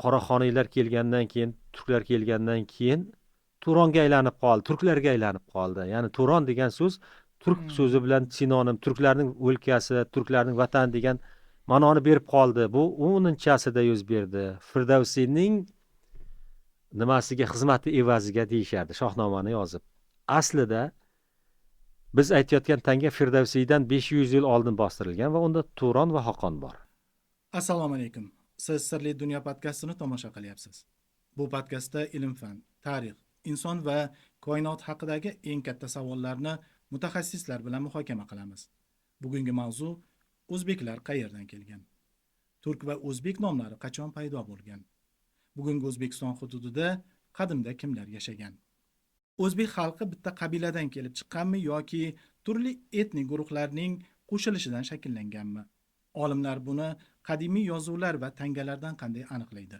qoraxoniylar kelgandan keyin, turklar kelgandan keyin Turonga aylanib qoldi, turklarga aylanib qoldi. Ya'ni Turon degan so'z turk so'zi bilan sinonim, turklarning o'lkasi, turklarning vatani degan ma'noni berib qoldi. Bu 10-asrda yuz berdi. Firdavsiyning nimasiga xizmati evaziga deyishardi Shohnomani yozib. Aslida biz aytayotgan tanga Firdavsiydan 500 yil oldin bostirilgan va unda Turon va Xoqon bor. Assalomu alaykum. Siz Sirli dunyo podkastini tomosha qilyapsiz. Bu podkastda ilm-fan, tarix, inson va koinot haqidagi eng katta savollarni mutaxassislar bilan muhokama qilamiz. Bugungi mavzu: o'zbeklar qayerdan kelgan? Turk va o'zbek nomlari qachon paydo bo'lgan? Bugungi O'zbekiston hududida qadimda kimlar yashagan? O'zbek xalqi bitta qabiladan kelib chiqqanmi yoki turli etnik guruhlarning qo'shilishidan shakllanganmi? Olimlar buni qadimiy yozuvlar va tangalardan qanday aniqlaydi?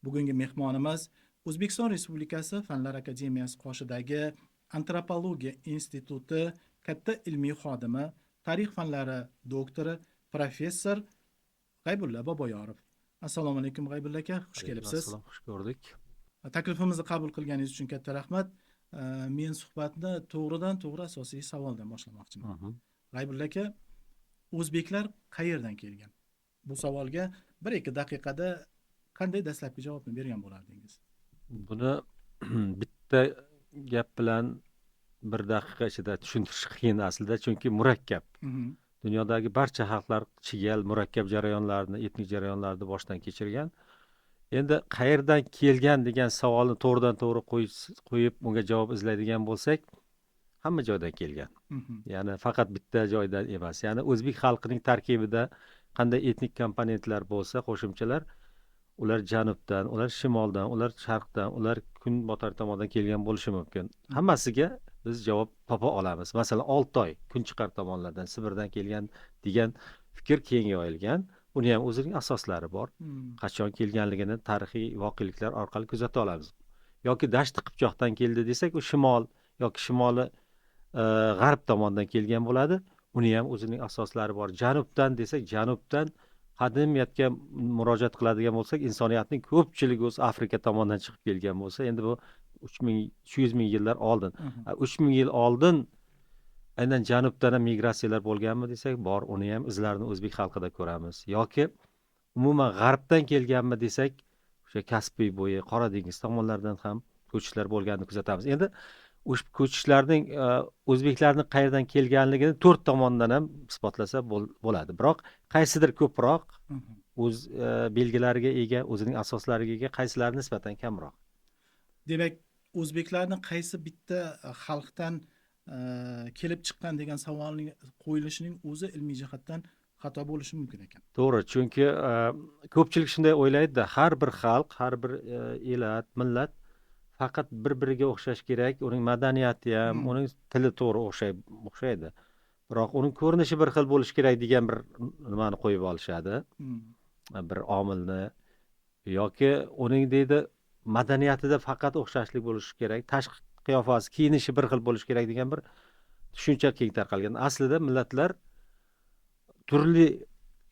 Bugungi mehmonimiz O'zbekiston Respublikasi Fanlar akademiyasi qoshidagi Antropologiya instituti katta ilmiy xodimi, tarix fanlari doktori, professor G'aybulla Boboyorov. Assalomu alaykum G'aybulla aka, xush kelibsiz. Assalom, xush ko'rdik. Taklifimizni qabul qilganingiz uchun katta rahmat. Men suhbatni to'g'ridan to'g'ri asosiy savoldan boshlamoqchiman. G'aybulla aka, o'zbeklar qayerdan kelgan? Bu savolga 1-2 daqiqada qanday dastlabki javobni bergan bo'lardingiz? Buni bitta gap bilan 1 daqiqa ichida tushuntirish qiyin aslida, chunki murakkab. Dunyodagi barcha xalqlar chigal, murakkab jarayonlarni, etnik jarayonlarni boshdan kechirgan. Endi qayerdan kelgan degan savolni to'g'ridan to'g'ri qo'yib, unga javob izlaydigan bo'lsak, hamma joydan kelgan. Ya'ni faqat bitta joydan emas. Ya'ni o'zbek xalqining tarkibida qanday etnik komponentlar bo'lsa, qo'shimchalar, ular janubdan, ular shimoldan, ular sharqdan, ular kunbotar tomondan kelgan bo'lishi mumkin. Hammasiga biz javob topa olamiz. Masalan, Oltoy, Kunchiqar tomonlardan, Sibirdan kelgan degan fikr keng yoyilgan. Uni ham o'zining asoslari bor. Qachon kelganligini tarixiy voqeliklar orqali kuzata olamiz. Yoki Dashti Qipchoqdan keldi desak, u shimol yoki shimoli g'arb tomondan kelgan bo'ladi. Uni ham o'zining asoslari bor. Janubdan desak, janubdan qadimiyatga murojaat qiladigan bo'lsak, insoniyatning ko'pchiligi o'zi Afrika tomondan chiqib kelgan bo'lsa, endi bu 300 ming yillar oldin. 3000 yil oldin aynan janubdan ham migratsiyalar bo'lganmi desak, bor. Uni ham izlarini o'zbek xalqida ko'ramiz. Yoki umuman g'arbdan kelganmi desak, o'sha Kaspiy bo'yi, Qora dengiz tomonlaridan ham ko'chishlar bo'lganini kuzatamiz. Endi o'sha ko'chishlarning o'zbeklarning qayerdan kelganligini 4 tomondan ham isbotlasa bo'ladi. Biroq qaysidir ko'proq o'z belgilariga ega, o'zining asoslariga ega, qaysilari nisbatan kamroq. Demak, o'zbeklarning qaysi bitta xalqdan kelib chiqqan degan savolning qo'yilishining o'zi ilmiy jihatdan xato bo'lishi mumkin ekan. To'g'ri, chunki ko'pchilik shunday o'ylaydi-da, har bir xalq, har bir elat, millat faqat bir-biriga o'xshash kerak, uning madaniyati ham, uning tili to'g'ri o'xshaydi. Biroq uning ko'rinishi bir xil bo'lishi kerak degan bir nimani qo'yib olishadi. Bir omilni yoki uning deydi madaniyatida faqat o'xshashlik bo'lishi kerak, tashqi qiyofasi, kiyinishi bir xil bo'lishi kerak degan bir tushuncha keng tarqalgan. Aslida millatlar turli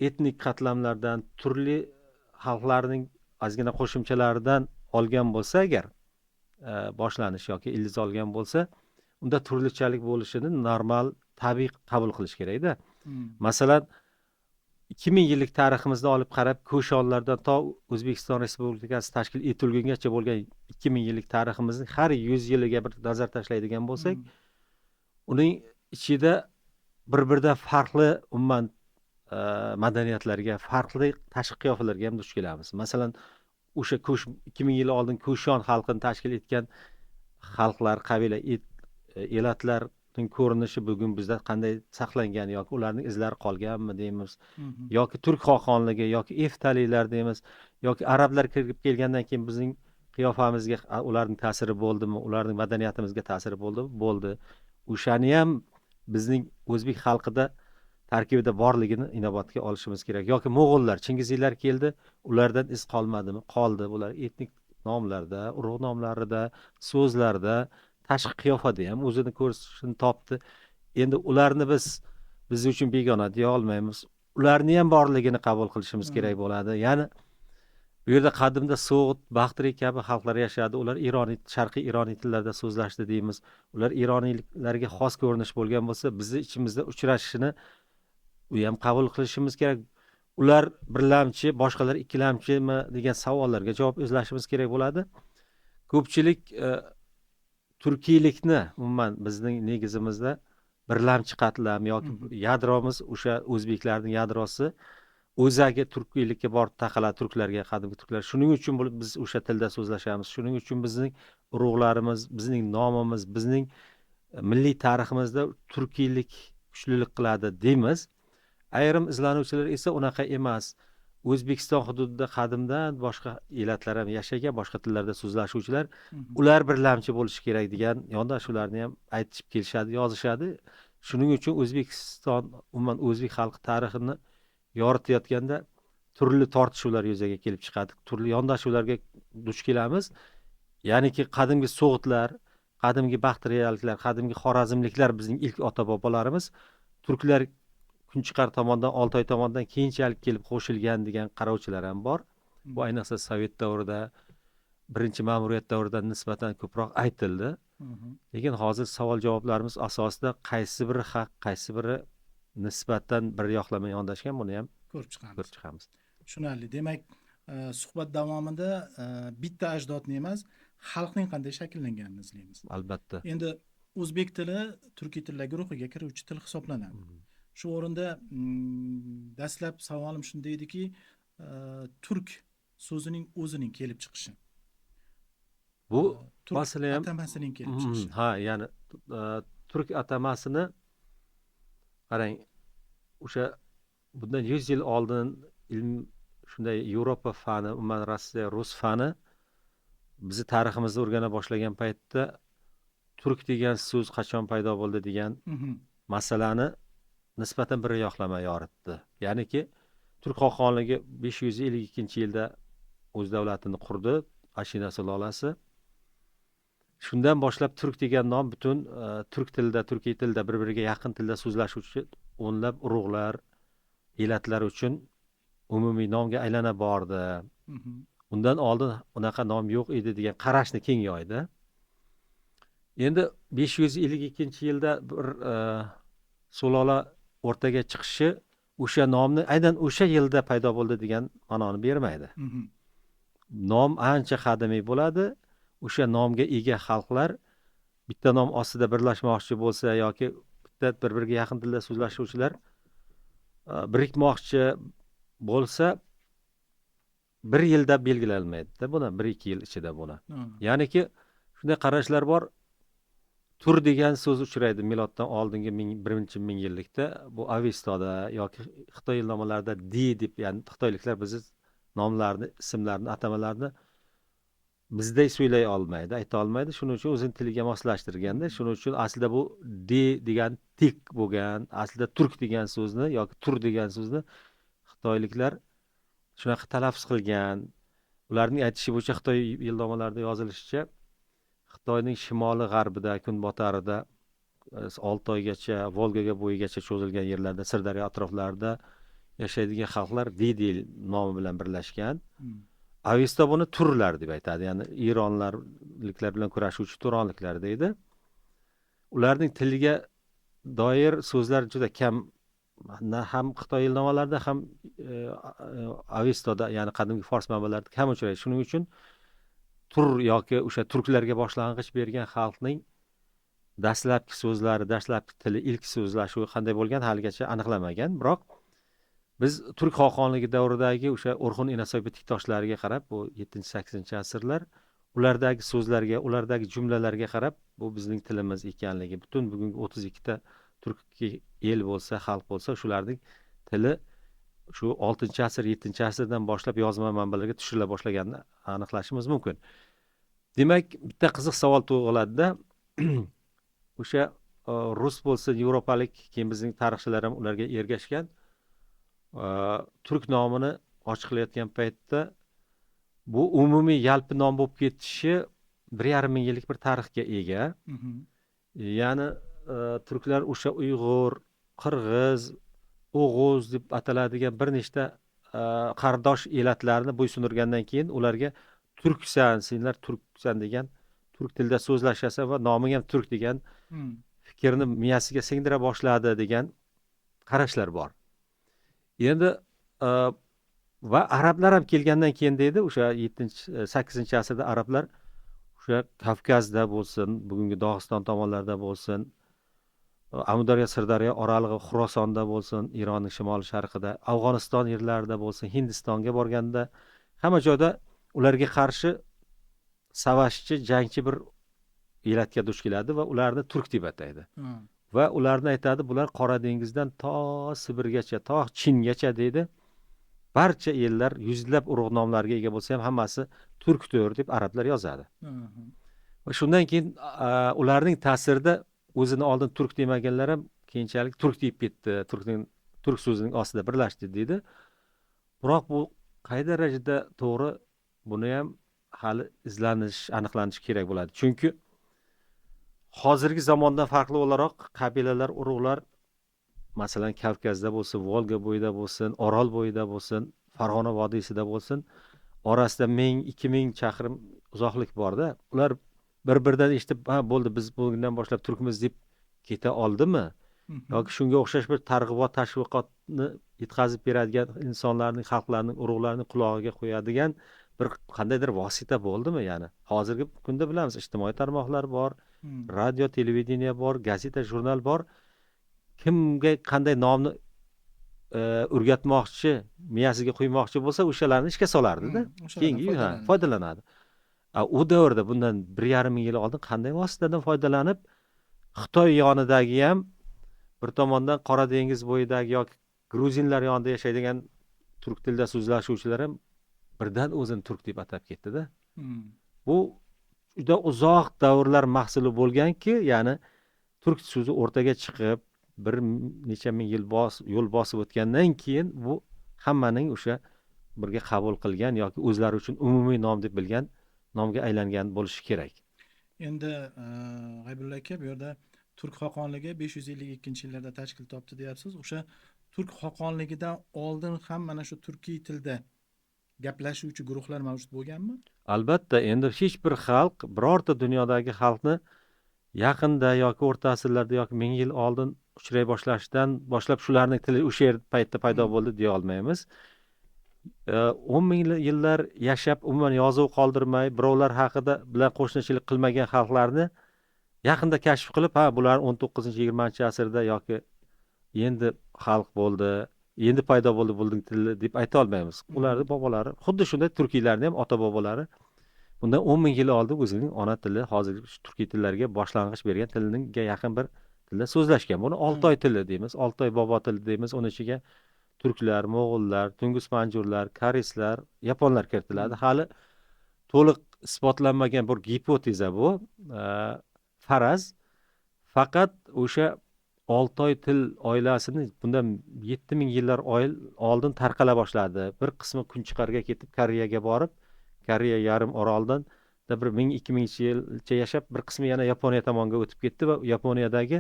etnik qatlamlardan, turli xalqlarning ozgina qo'shimchalaridan olgan bo'lsa agar boshlanish yoki ildiz olgan bo'lsa, unda turlichalik bo'lishini normal, tabiiy qabul qilish kerak-da. Masalan, 2000 yillik tariximizni olib qarab, Ko'shonlardan to O'zbekiston Respublikasi tashkil etilgungacha bo'lgan 2000 yillik tariximizning har 100 yiliga bir nazar tashlaydigan bo'lsak, uning ichida bir-biridan farqli umuman madaniyatlarga, farqli tashqi qiyofalarga ham duch kelamiz. Masalan, o'sha 2000 yil oldin Ko'shon xalqini tashkil etgan xalqlar, qabila, elatlarning ko'rinishi bugun bizda qanday saqlangan yoki ularning izlari qolganmi deymiz, yoki turk xoqonligi yoki eftaliylar deymiz, yoki arablar kirib kelgandan keyin bizning qiyofamizga ularning ta'siri bo'ldimi, ularning madaniyatimizga ta'siri bo'ldimi? Bo'ldi. O'shani ham bizning o'zbek xalqida tarkibida borligini inobatga olishimiz kerak. Yoki mo'g'ullar, chingiziylar keldi, ulardan iz qolmadimi? Qoldi. Bular etnik nomlarda, urug' nomlarida, so'zlarda, tashqi qiyofada ham o'zini ko'rsatishini topdi. Endi ularni biz uchun begona deya olmaymiz. Ularni ham borligini qabul qilishimiz kerak bo'ladi. Ya'ni Bu yerda qadimda So'g'd, Baxtri kabi xalqlar yashadi. Ular sharqiy Ironiy tillarda so'zlashdi deymiz. Ular Ironiylarga xos ko'rinish bo'lgan bo'lsa, bizni ichimizda uchrashishini u ham qabul qilishimiz kerak. Ular birlamchi, boshqalar ikkilamchimi degan savollarga javob izlashimiz kerak bo'ladi. Ko'pchilik turkiylikni umuman bizning negizimizda birlamchi qatlam yoki yadromiz o'sha o'zbeklarning yadrosi o'zagi turkiylikka borib taqaladi, turklarga, qadimgi turklar. Shuning uchun biz o'sha tilda so'zlashamiz. Shuning uchun bizning urug'larimiz, bizning nomimiz, bizning milliy tariximizda turkiylik kuchlilik qiladi deymiz. Ayrim izlanuvchilar esa unaqa emas. O'zbekiston hududida qadimdan boshqa elatlar ham yashagan, boshqa tillarda so'zlashuvchilar, ular birlamchi bo'lishi kerak degan yondashuvlarni ham aytib kelishadi, yozishadi. Shuning uchun O'zbekiston, umuman o'zbek xalqi tarixini yoritayotganda turli tortishuvlar yuzaga kelib chiqadi. Turli yondashuvlarga duch kelamiz. Ya'niki qadimgi So'g'dlar, qadimgi Baxtriyaliklar, qadimgi Xorazmliklar bizning ilk ota-bobolarimiz, turklar Kunchiqar tomondan, Oltoy tomondan keyinchalik kelib qo'shilgan degan qarovchilar ham bor. Bu ayniqsa Sovet davrida, birinchi ma'muriyat davrida nisbatan ko'proq aytildi. Lekin hozir savol-javoblarimiz asosida qaysi biri haq, qaysi biri nisbatan bir yoqlama yondashgan, buni ham ko'rib chiqamiz. Tushunarli. Demak, suhbat davomida bitta ajdodni emas, xalqning qanday shakllanganini izlaymiz. Albatta. Endi o'zbek tili turkiy tillar guruhiga kiruvchi til hisoblanadi. Shu o'rinda dastlab savolim shunday ediki, turk so'zining o'zining kelib chiqishi. Bu turk masala ham atamasining kelib chiqishi. Ha, ya'ni turk atamasini qarang, o'sha bundan 100 yil oldin shunday Yevropa fani, umuman Rossiya, rus fani bizni tariximizni o'rgana boshlagan paytda turk degan so'z qachon paydo bo'ldi degan masalani nisbatan bir yoqlama yoritdi. Ya'niki Turk xoqonligi 552-yilda o'z davlatini qurdi, Ashina sulolasi. Shundan boshlab turk degan nom butun turk tilida, turkiy tilda bir-biriga yaqin tilda so'zlashuvchi o'nlab urug'lar, elatlar uchun umumiy nomga aylana bordi. Undan oldin unaqa nom yo'q edi degan qarashni keng yoydi. Endi 552-yilda bir sulola o'rtaga chiqishi o'sha nomni aynan o'sha yilda paydo bo'ldi degan ma'noni bermaydi. Nom ancha qadimiy bo'ladi. O'sha nomga ega xalqlar bitta nom ostida birlashmoqchi bo'lsa yoki bitta bir-biriga yaqin tilda so'zlashuvchilar birikmoqchi bo'lsa bir yilda belgilanmaydi-da buni, 1-2 yil ichida buni. Ya'niki shunday qarashlar bor. Tur degan so'z uchraydi miloddan oldingi 1-ming yillikda. Bu Avestoda yoki Xitoy ilnomalarida deb, ya'ni xitoyliklar bizni nomlarni, ismlarni, atamalarni bizday so'ylay olmaydi, ayta olmaydi. Shuning uchun o'zining tiliga moslashtirganda, shuning uchun aslida bu degan tik bo'lgan, aslida turk degan so'zni yoki tur degan so'zni xitoyliklar shunaqa talaffuz qilgan. Ularning aytishi bo'yicha Xitoy ilnomalarida yozilishicha Xitoyning shimoli g'arbida, kunbotarida Oltoygacha, Volgaga bo'yigacha cho'zilgan yerlarda, Sirdaryo atroflarida yashaydigan xalqlar Didi nomi bilan birlashgan. Avesto buni turlar deb aytadi. Ya'ni Ironliklar bilan kurashuvchi turonliklar deydi. Ularning tiliga doir so'zlar juda kam, ham Xitoy ilnomalarida ham Avestoda, ya'ni qadimgi fors manbalarida kam uchraydi. Shuning uchun tur yoki o'sha turklarga boshlang'ich bergan xalqning dastlabki so'zlari, dastlabki tili, ilk so'zlashuvi qanday bo'lgan haligacha aniqlamagan. Biroq biz turk xoqonligi davridagi o'sha O'rxun Inasoy bitik toshlariga qarab, bu 7-8 asrlar, ulardagi so'zlarga, ulardagi jumlalarga qarab, bu bizning tilimiz ekanligi, butun bugungi 32 ta turk el bo'lsa, xalq bo'lsa, shularning tili shu 6-asr, 7-asrdan boshlab yozma manbalarga tushirila boshlaganini aniqlashimiz mumkin. Demak, bitta qiziq savol tug'iladi-da, o'sha rus bo'lsa, yevropalik, keyin bizning tarixchilar ham ularga ergashgan turk nomini ochiqlayotgan paytda bu umumiy yalpi nom bo'lib ketishi 1,5 ming yillik bir tarixga ega. Ya'ni turklar o'sha Uyg'ur, Qirg'iz, O'g'uz deb ataladigan bir nechta qarindosh elatlarni bo'ysundirgandan keyin ularga turksan, senlar turksan degan, turk tilida so'zlashasan va noming ham turk degan Hmm. fikrni miyasiga singdira boshladi degan qarashlar bor. Endi e, va arablar ham kelgandan keyin deydi, o'sha 7-8 asrda arablar o'sha Kavkazda bo'lsin, bugungi Dog'iston tomonlarida bo'lsin, Amudaryo, Sirdaryo oralig'i, Xurosonda bo'lsin, Ironning shimoli sharqida, Afg'oniston yerlarida bo'lsin, Hindistonga borganda hamma joyda ularga qarshi savaşchi, jangchi bir elatga duch keladi va ularni turk deb ataydi. Hmm. Va ularni aytadi, bular Qora dengizdan to Sibirgacha, to Chingacha deydi. Barcha ellar yuzlab urug' nomlarga ega bo'lsa ham hammasi turkdir deb arablar yozadi. Mhm. Va shundan keyin ularning ta'sirida o'zini oldin turk demaganlar ham keyinchalik turk deb ketdi. Turk so'zining ostida birlashdi deydi. Biroq bu qay darajada to'g'ri, buni ham hali izlanish, aniqlanish kerak bo'ladi. Chunki hozirgi zamondan farqli o'laroq qabilalar, urug'lar masalan Kavkazda bo'lsin, Volga bo'yida bo'lsin, Orol bo'yida bo'lsin, Farg'ona vodiysida bo'lsin, orasida 1000-2000 chaqirim uzoqlik borda. Ular bir-biridan eshitib, ha bo'ldi, biz bugundan boshlab turkmiz deb keta oldimi? Mhm. Yoki shunga o'xshash bir targ'ibot, tashviqotni yetkazib beradigan insonlarning, xalqlarning, urug'larning qulog'iga qo'yadigan bir qandaydir vosita bo'ldimi? Ya'ni hozirgi kunda bilamiz, ijtimoiy tarmoqlar bor, Hmm. radio, televideniya bor, gazeta, jurnal bor. Kimga qanday nomni o'rgatmoqchi, miyasiga quymoqchi bo'lsa, o'shalarni ishga solardida. O'shalardan Keyingi foydalanadi. foydalanadi. U davrda bundan 1,5 ming yil oldin qanday vositadan foydalanib, Xitoy yonidagi ham bir tomondan Qora dengiz bo'yidagi yoki gruzinlar yonida yashaydigan turk tilida so'zlashuvchilar ham birdan o'zini turk deb atab ketdi-da. Hmm. Bu juda uzoq davrlar mahsuli bo'lganki, ya'ni turk so'zi o'rtaga chiqib, bir necha ming yil yo'l bosib o'tgandan keyin bu hammaning o'sha birga qabul qilgan yoki o'zlari uchun umumiy nom deb bilgan nomga aylangan bo'lishi kerak. Endi G'aybulla aka, bu yerda turk xoqonligi 552-yillarda tashkil topdi deyapsiz. O'sha turk xoqonligidan oldin ham mana shu turkiy tilda gaplashuvchi guruhlar mavjud bo'lganmi? Albatta, endi hech bir xalq, birorta dunyodagi xalqni yaqinda yoki o'rta asrlarda yoki 1000 yil oldin uchray boshlashidan boshlab shularning tili o'sha paytda paydo bo'ldi deya olmaymiz. 10 ming yillar yashab, umuman yozuv qoldirmay, birovlar haqida bilan qo'shnichilik qilmagan xalqlarni yaqinda kashf qilib, ha, bular 19-20 asrda yoki endi xalq bo'ldi, endi paydo bo'ldi buning tili deb ayta olmaymiz. Ularni bobolari, xuddi shunday turkiylarni ham ota bobolari bundan 10 ming yil oldin o'zining ona tili, hozirgi turkiy tillarga boshlang'ich bergan tiliga yaqin bir tilda so'zlashgan. Buni Oltoy tili deymiz, Oltoy bobo tili deymiz. Uning ichiga turklar, mo'g'ullar, tungus manjurlar, koreyslar, yaponlar kiritiladi. Hali to'liq isbotlanmagan bir gipoteza bu, faraz. Faqat o'sha Oltoy til oilasini bundan 7000 yillar oldin tarqala boshladi. Bir qismi Kunchiqarga ketib, Koreyaga borib, Koreya yarim oroldan da bir 1000-2000 yilcha yashab, bir qismi yana Yaponiya tomonga o'tib ketdi va Yaponiyadagi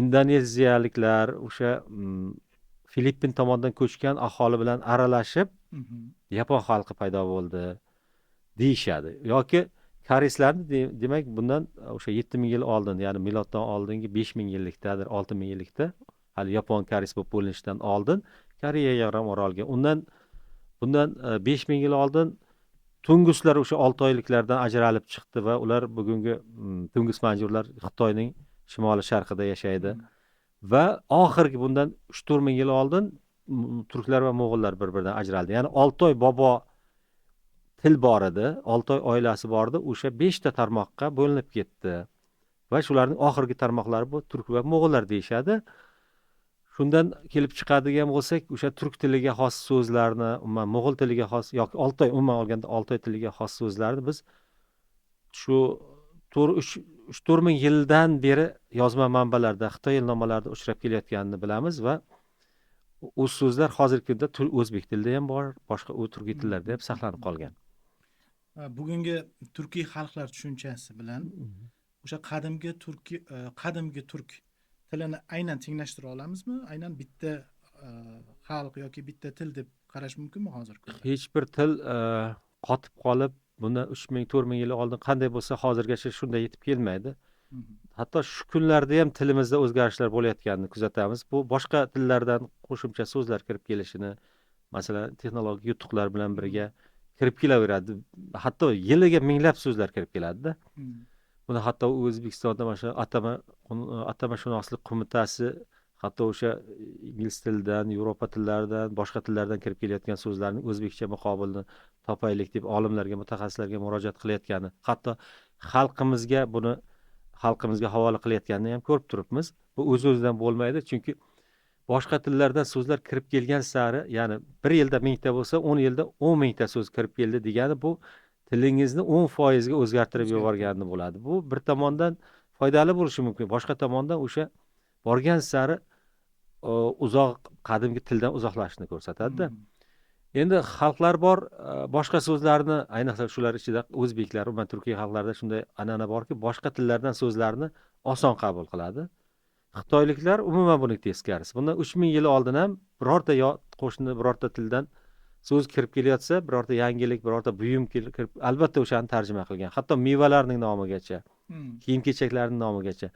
indoneziyaliklar, o'sha Filippin tomonidan ko'chgan aholi bilan aralashib, Yapon xalqi paydo bo'ldi deyishadi. Yoki koreyslarni demak bundan o'sha 7000 yil oldin, ya'ni miloddan oldingi 5000 yillikdadir, 6000 yillikda hali Yapon koreys bo'lib bo'linishidan oldin Koreya yarim orolga, bundan 5000 yil oldin tunguslar o'sha oltoyliklardan ajralib chiqdi va ular bugungi tungus manjurlar Xitoyning shimoli sharqida yashaydi. Va oxirgi bundan 3-4 ming yil oldin turklar va mo'g'ullar bir-biridan ajraldi. Ya'ni Oltoy bobo til bor edi, Oltoy oilasi bor edi, o'sha 5 ta tarmoqqa bo'linib ketdi. Va shularning oxirgi tarmoqlari bu turk va mo'g'ullar deyishadi. Shundan kelib chiqadigan bo'lsak, o'sha turk tiliga xos so'zlarni, umuman mo'g'ul tiliga xos yoki Oltoy, umuman olganda Oltoy tiliga xos so'zlarni biz shu 3-4 ming yildan beri yozma manbalarda, Xitoy yilnomalarida uchrab kelayotganini bilamiz va u so'zlar hozirgi kunda o'zbek tilida ham bor, boshqa turkiy tillarda ham saqlanib qolgan. Bugungi turkiy xalqlar tushunchasi bilan o'sha qadimgi turk tilini aynan tenglashtira olamizmi? Aynan bitta xalq yoki bitta til deb qarash mumkinmi hozirgi kunda? Hech bir til qotib qolib, bundan 3000 4000 yil oldin qanday bo'lsa, hozirgacha shunday yetib kelmaydi. Mhm. Hatto shu kunlarda ham tilimizda o'zgarishlar bo'layotganini kuzatamiz. Bu boshqa tillardan qo'shimcha so'zlar kirib kelishini, masalan, texnologik yutuqlar bilan birga kirib kelaveradi. Hatto yiliga minglab so'zlar kirib keladi-da. Mhm. Buni hatto O'zbekistonda mana shu atamashunoslik qo'mitasi, hatto o'sha ingliz tilidan, Yevropa tillaridan, boshqa tillardan kirib kelayotgan so'zlarning o'zbekcha muqobilini topaylik deb olimlarga, mutaxassislarga murojaat qilayotgani, hatto xalqimizga havola qilayotganini ham ko'rib turibmiz. Bu o'z-o'zidan bo'lmaydi, chunki boshqa tillardan so'zlar kirib kelgan sari, ya'ni bir yilda 1000 ta bo'lsa, 10 yilda 10 mingta so'z kirib keldi degani, bu tilingizni 10% ga o'zgartirib yuborgani bo'ladi. Bu bir tomondan foydali bo'lishi mumkin, boshqa tomondan o'sha borgan sari uzoq qadimgi tildan uzoqlashishni ko'rsatadi-da. Mhm. Endi xalqlar bor, boshqa so'zlarni, ayniqsa shular ichida o'zbeklar, umuman Turkiya xalqlarida shunday an'ana borki, boshqa tillardan so'zlarni oson qabul qiladi. Xitoyliklar umuman buning teskarisi. Bundan 3000 yil oldin ham birorta qo'shni birorta tildan so'z kirib kelayotsa, birorta yangilik, birorta buyum kirib, albatta o'shani tarjima qilgan. Hatto mevalarning nomigacha, Mhm. kiyim-kechaklarning nomigacha.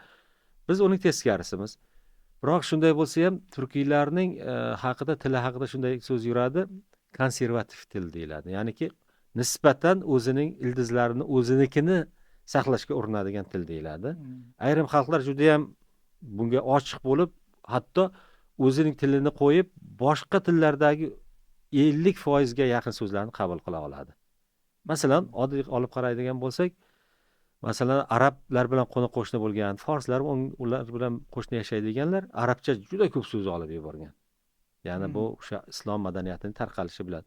Biz uning teskarisimiz. Biroq shunday bo'lsa ham, turkiylarning tili haqida shunday so'z yuradi, konservativ til deyiladi. Ya'niki nisbatan o'zining ildizlarini, o'zinikini saqlashga urinadigan til deyiladi. Mhm. Ayrim xalqlar juda ham bunga ochiq bo'lib, hatto o'zining tilini qo'yib, boshqa tillardagi 50% ga yaqin so'zlarni qabul qila oladi. Masalan, oddiy olib qaraydigan bo'lsak, masalan, arablar bilan qo'ni-qo'shni bo'lgan, forslar ular bilan qo'shni yashaydiganlar arabcha juda ko'p so'z olib yuborgan. Ya'ni bu o'sha islom madaniyatining tarqalishi bilan.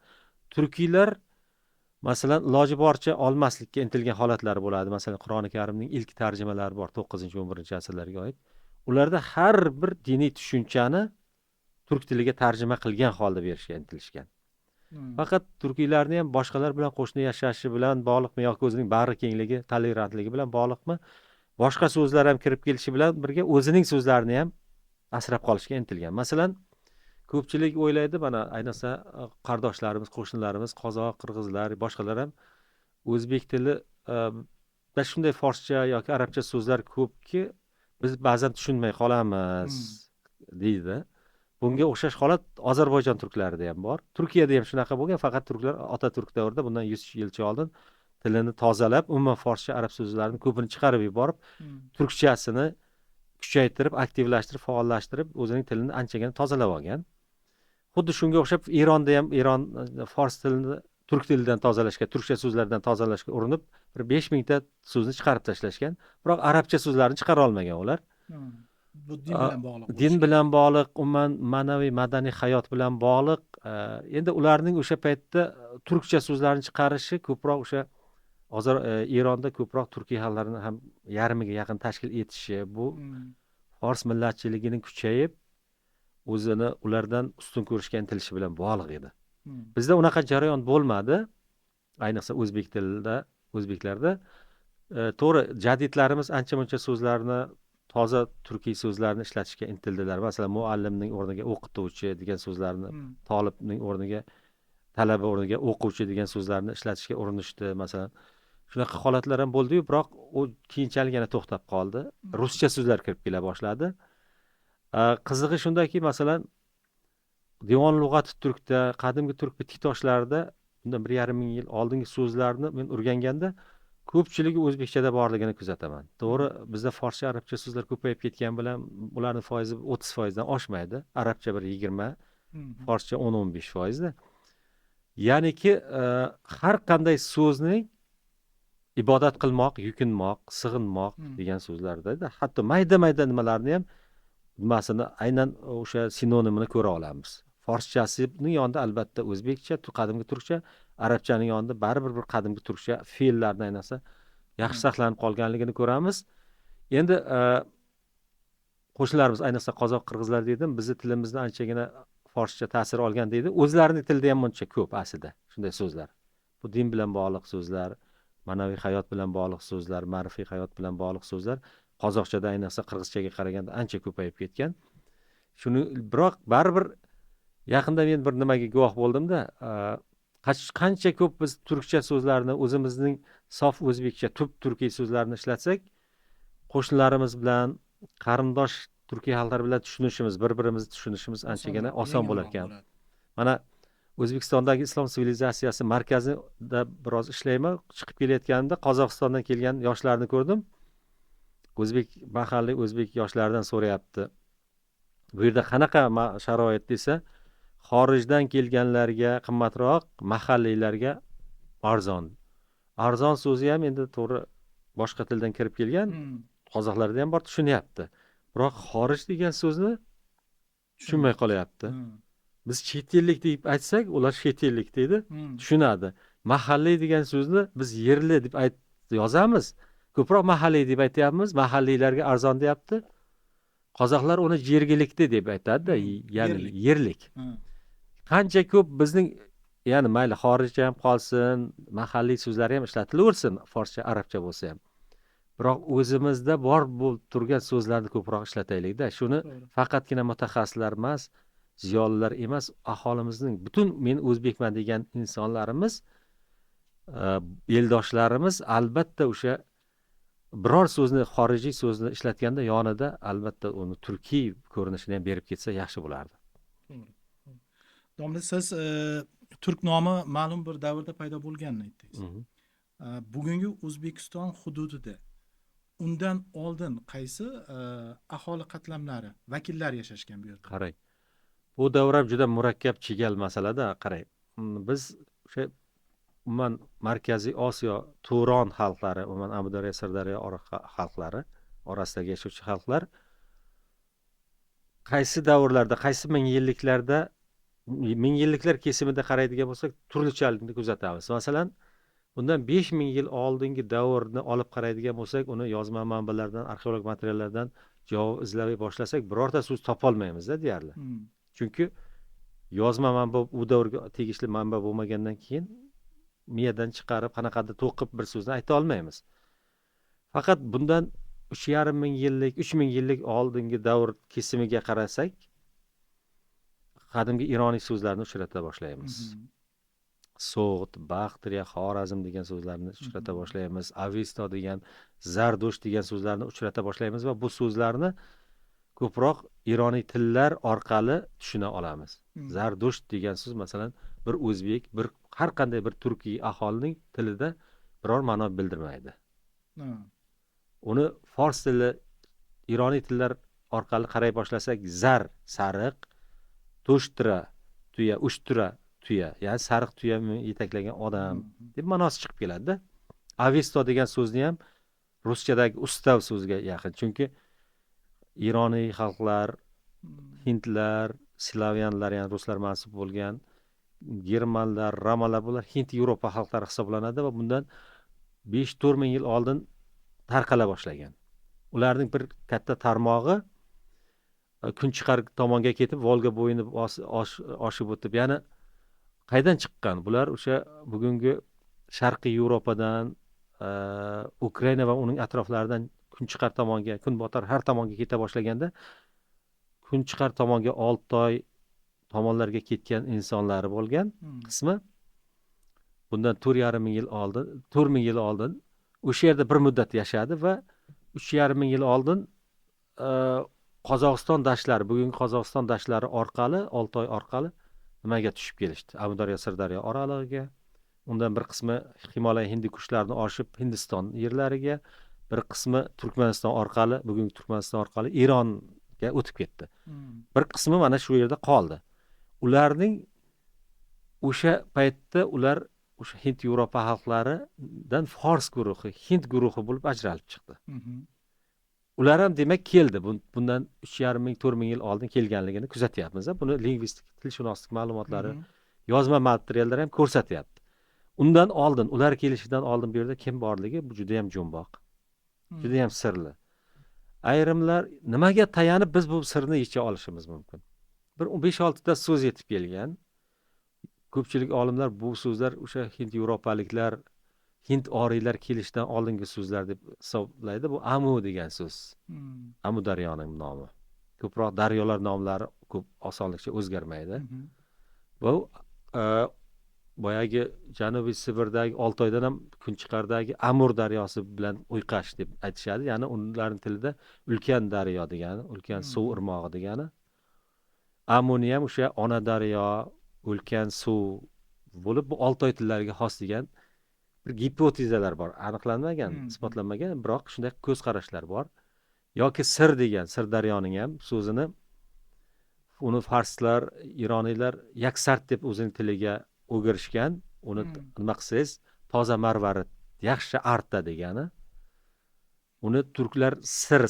Turkiylar masalan, iloji boricha olmaslikka intilgan holatlari bo'ladi. Masalan, Qur'oni Karimning ilk tarjimalari bor 9-11 asrlarga oid. Ularda har bir diniy tushunchani turk tiliga tarjima qilgan holda berishga intilishgan. Mhm. Faqat turkiylarning ham boshqalar bilan qo'shni yashashi bilan bog'liqmi yoki o'zining bag'ri kengligi, tolerantligi bilan bog'liqmi? Boshqa so'zlar ham kirib kelishi bilan birga o'zining so'zlarini ham asrab qolishga intilgan. Masalan, ko'pchilik o'ylaydi, mana ayniqsa qardoshlarimiz, qo'shnilarimiz, qozoq, qirg'izlar, boshqalar ham o'zbek tili da shunday forscha yoki arabcha so'zlar ko'pki, biz ba'zan tushunmay qolamiz deydi. Bunga o'xshash holat Ozarbayjon turklarida ham bor. Turkiyada ham shunaqa bo'lgan, faqat turklar Otaturk davrida bundan 100 yilcha oldin tilini tozalab, umuman forscha, arab so'zlarining ko'pini chiqarib yuborib, turkchasini kuchaytirib, aktivlashtirib, faollashtirib, o'zining tilini anchagina tozalab olgan. Xuddi shunga o'xshab Eronda ham fors tilini turk tilidan tozalashga, turkcha so'zlardan tozalashga urinib, bir 5000 ta so'zni chiqarib tashlashgan. Biroq arabcha so'zlarni chiqara olmagan ular. Bu din bilan bog'liq. Din bilan bog'liq, umuman ma'naviy, madaniy hayot bilan bog'liq. Endi ularning o'sha paytda turkcha so'zlarni chiqarishi ko'proq o'sha Eronda ko'proq turkiy xalqlarning ham yarmiga yaqin tashkil etishi, bu fors millatchiligining kuchayib, o'zini ulardan ustun ko'rishga intilishi bilan bog'liq edi. Bizda unaqa jarayon bo'lmadi, ayniqsa o'zbek tilida, o'zbeklarda. To'g'ri, jadidlarimiz ancha-muncha so'zlarni, toza turkiy so'zlarni ishlatishga intildilar. Masalan, muallimning o'rniga o'qituvchi degan so'zlarni, talibning o'rniga talaba o'rniga o'quvchi degan so'zlarni ishlatishga urinishdi. Masalan, shunaqa holatlar ham bo'ldi-yu, biroq u keyinchalik yana to'xtab qoldi. Ruscha so'zlar kirib kela boshladi. Qizig'i shundaki, masalan, Devon lug'ati turkda, qadimgi turk bitik toshlarida bundan 1,5 ming yil oldingi so'zlarni men o'rganganda ko'pchiligi o'zbekchada borligini kuzataman. To'g'ri, bizda forscha, arabcha so'zlar ko'payib ketgan bilan ularning foizi 30% dan oshmaydi. Arabcha bir 20, forscha 10-15% da. Ya'niki har qanday so'zning ibodat qilmoq, yukinmoq, sig'inmoq degan so'zlarda, hatto mayda-mayda nimalarni ham nimasini aynan o'sha sinonimini ko'ra olamiz. Forschasining yonida albatta o'zbekcha, qadimgi turkcha, arabchaning yonida baribir bir qadimgi turkcha fe'llarni ayniqsa yaxshi saqlanib qolganligini ko'ramiz. Endi qo'shnilarimiz, ayniqsa qozoq, qirg'izlar dedim, bizni tilimizdan anchagina forscha ta'sir olgan deydi. O'zlarining tilida ham muncha ko'p aslida shunday so'zlar. Bu din bilan bog'liq so'zlar, ma'naviy hayot bilan bog'liq so'zlar, ma'rifiy hayot bilan bog'liq so'zlar qozoqchada ayniqsa qirg'izchaga qaraganda ancha ko'payib ketgan. Shuni biroq baribir Yaqinda men bir nimaga guvoh bo'ldimda, qancha ko'p biz turkcha so'zlarni o'zimizning sof o'zbekcha tub turkiy so'zlarni ishlatsak, qo'shnilarimiz bilan, qarindosh turkiy xalqlar bilan tushunishimiz, bir-birimizni tushunishimiz anchagina oson bo'lar yengilroq ekan. bo'ladi. Mana O'zbekistondagi islom sivilizatsiyasi markazida biroz ishlayman. Chiqib kelayotganimda Qozog'istondan kelgan yoshlarni ko'rdim. Mahalliy o'zbek yoshlaridan so'rayapti. Bu yerda qanaqa sharoit desa, xorijdan kelganlarga qimmatroq, mahalliylarga arzon. Arzon so'zi ham endi to'g'ri boshqa tildan kirib kelgan, qozoqlarda ham bor tushunyapti. Biroq xorij degan so'zni tushunmay qolyapti. Biz chet ellik deb aytsak, ular chet ellik deydi, tushunadi. Mahalliy degan so'zni biz yerli deb yozamiz. Ko'proq mahalliy deb aytyapmiz, mahalliylarga arzon deyapti. Qozoqlar uni jergilikdi deb aytadi-da, ya'ni yerlik. Qancha ko'p bizning, ya'ni mayli xorijcha ham qolsin, mahalliy so'zlar ham ishlatilaversin, forscha, arabcha bo'lsa ham. Biroq o'zimizda bor bo'lib turgan so'zlarni ko'proq ishlataylik-da. Shuni faqatgina mutaxassislar emas, ziyolilar emas, aholimizning butun men o'zbekman degan insonlarimiz, eldoshlarimiz albatta o'sha biror so'zni, xorijiy so'zni ishlatganda yonida albatta uni turkiy ko'rinishini ham berib ketsa yaxshi bo'lardi. Domla, siz turk nomi ma'lum bir davrda paydo bo'lganini aytdingiz. Bugungi O'zbekiston hududida undan oldin qaysi aholi qatlamlari, vakillar yashashgan bu yerda? Qarang. Bu davr ham juda murakkab, chigal masalada. Qarang. Biz o'sha umuman Markaziy Osiyo Turon xalqlari, umuman Amudaryo, Sirdaryo xalqlari orasidagi yashovchi xalqlar qaysi davrlarda, qaysi ming yilliklar kesimida qaraydigan bo'lsak, turlichalikni kuzatamiz. Masalan, bundan 5000 yil oldingi davrni olib qaraydigan bo'lsak, uni yozma manbalardan, arxeolog materiallardan javob izlay boshlasak, birorta so'z topolmaymiz-da deyarli. Chunki yozma manba, u davrga tegishli manba bo'lmagandan keyin miyadan chiqarib, qanaqadir to'qib bir so'zni ayta olmaymiz. Faqat bundan 3500 yillik, 3000 yillik oldingi davr kesimiga qarasak, qadimgi ironiy so'zlarni uchrata boshlaymiz. So'g'd, Baxtriya, Xorazm degan so'zlarni uchrata boshlaymiz. Avisto degan, Zardosh degan so'zlarni uchrata boshlaymiz va bu so'zlarni ko'proq ironiy tillar orqali tushuna olamiz. Zardosh degan so'z masalan bir o'zbek, bir har qanday bir turkiy aholining tilida biror ma'no bildirmaydi. Uni fors tili, ironiy tillar orqali qaray boshlasak, zar, sariq, to'shtira, tuya, ushtura, tuya, ya'ni sariq tuya yetaklagan odam deb ma'nosi chiqib keladi-da. Avisto degan so'zni ham ruschadagi ustav so'ziga yaqin. Chunki ironiy xalqlar, hindlar, slavyanlar, ya'ni ruslar mansub bo'lgan, germanlar, romalar, bular Hind Yevropa xalqlari hisoblanadi va bundan 5-4 ming yil oldin tarqala boshlagan. Ularning bir katta tarmog'i Kunchiqar tomonga ketib, Volga bo'yini oshib o'tib, ya'ni qaydan chiqqan? Bular o'sha bugungi Sharqiy Yevropadan, Ukraina va uning atroflaridan Kunchiqar tomonga, kunbotar har tomonga keta boshlaganda, Kunchiqar tomonga Oltoy tomonlarga ketgan insonlari bo'lgan qismi bundan 4,5 ming yil oldin, 4 ming yil oldin o'sha yerda bir muddat yashadi va 3,5 ming yil oldin Qozog'iston dashtlari, bugungi Qozog'iston dashtlari orqali, Oltoy orqali nimaga tushib kelishdi? Amudaryo, Sirdaryo oralig'iga. Undan bir qismi Himolay Hindikushlarni oshib Hindiston yerlariga, bir qismi Turkmaniston orqali, bugungi Turkmaniston orqali Eronga o'tib ketdi. Bir qismi mana shu yerda qoldi. Ularning o'sha paytda ular o'sha Hind Yevropa xalqlaridan fors guruhi, Hind guruhi bo'lib ajralib chiqdi. Ular ham demak keldi. Bundan 3,5 ming, 4 ming yil oldin kelganligini kuzatyapmiz. Buni lingvistik, tilshunoslik ma'lumotlari, yozma materiallar ham ko'rsatyapti. Undan oldin, ular kelishidan oldin bu yerda kim borligi bu juda ham jo'mboq. Juda ham sirli. Ayrimlar nimaga tayanib biz bu sirni yecha olishimiz mumkin? Bir 5-6 ta so'z yetib kelgan. Ko'pchilik olimlar bu so'zlar o'sha Hind Yevropaliklar, Hind oriylar kelishidan oldingi so'zlar deb hisoblaydi. Bu Amu degan so'z. Amudaryoning nomi. ko'proq daryolar nomlari ko'p osonlikcha o'zgarmaydi. Bu boyagi Janubiy Sibirdagi Oltoydan ham Kunchiqardagi Amur daryosi bilan Uyqash deb aytishadi. Ya'ni ularning tilida ulkan daryo degani, ulkan suv irmog'i degani. Amuni ham o'sha ona daryo, ulkan suv bo'lib bu Oltoy tillariga xos degan bir gipotezalar bor. Aniqlanmagan, isbotlanmagan, biroq shunday ko'z qarashlar bor. Yoki Sir degan Sirdaryoning ham so'zini uni farslar, ironiylar yaksart deb o'zining tiliga o'girishgan. Uni nima qilsangiz toza marvarid, yaxshi arta degani. Uni turklar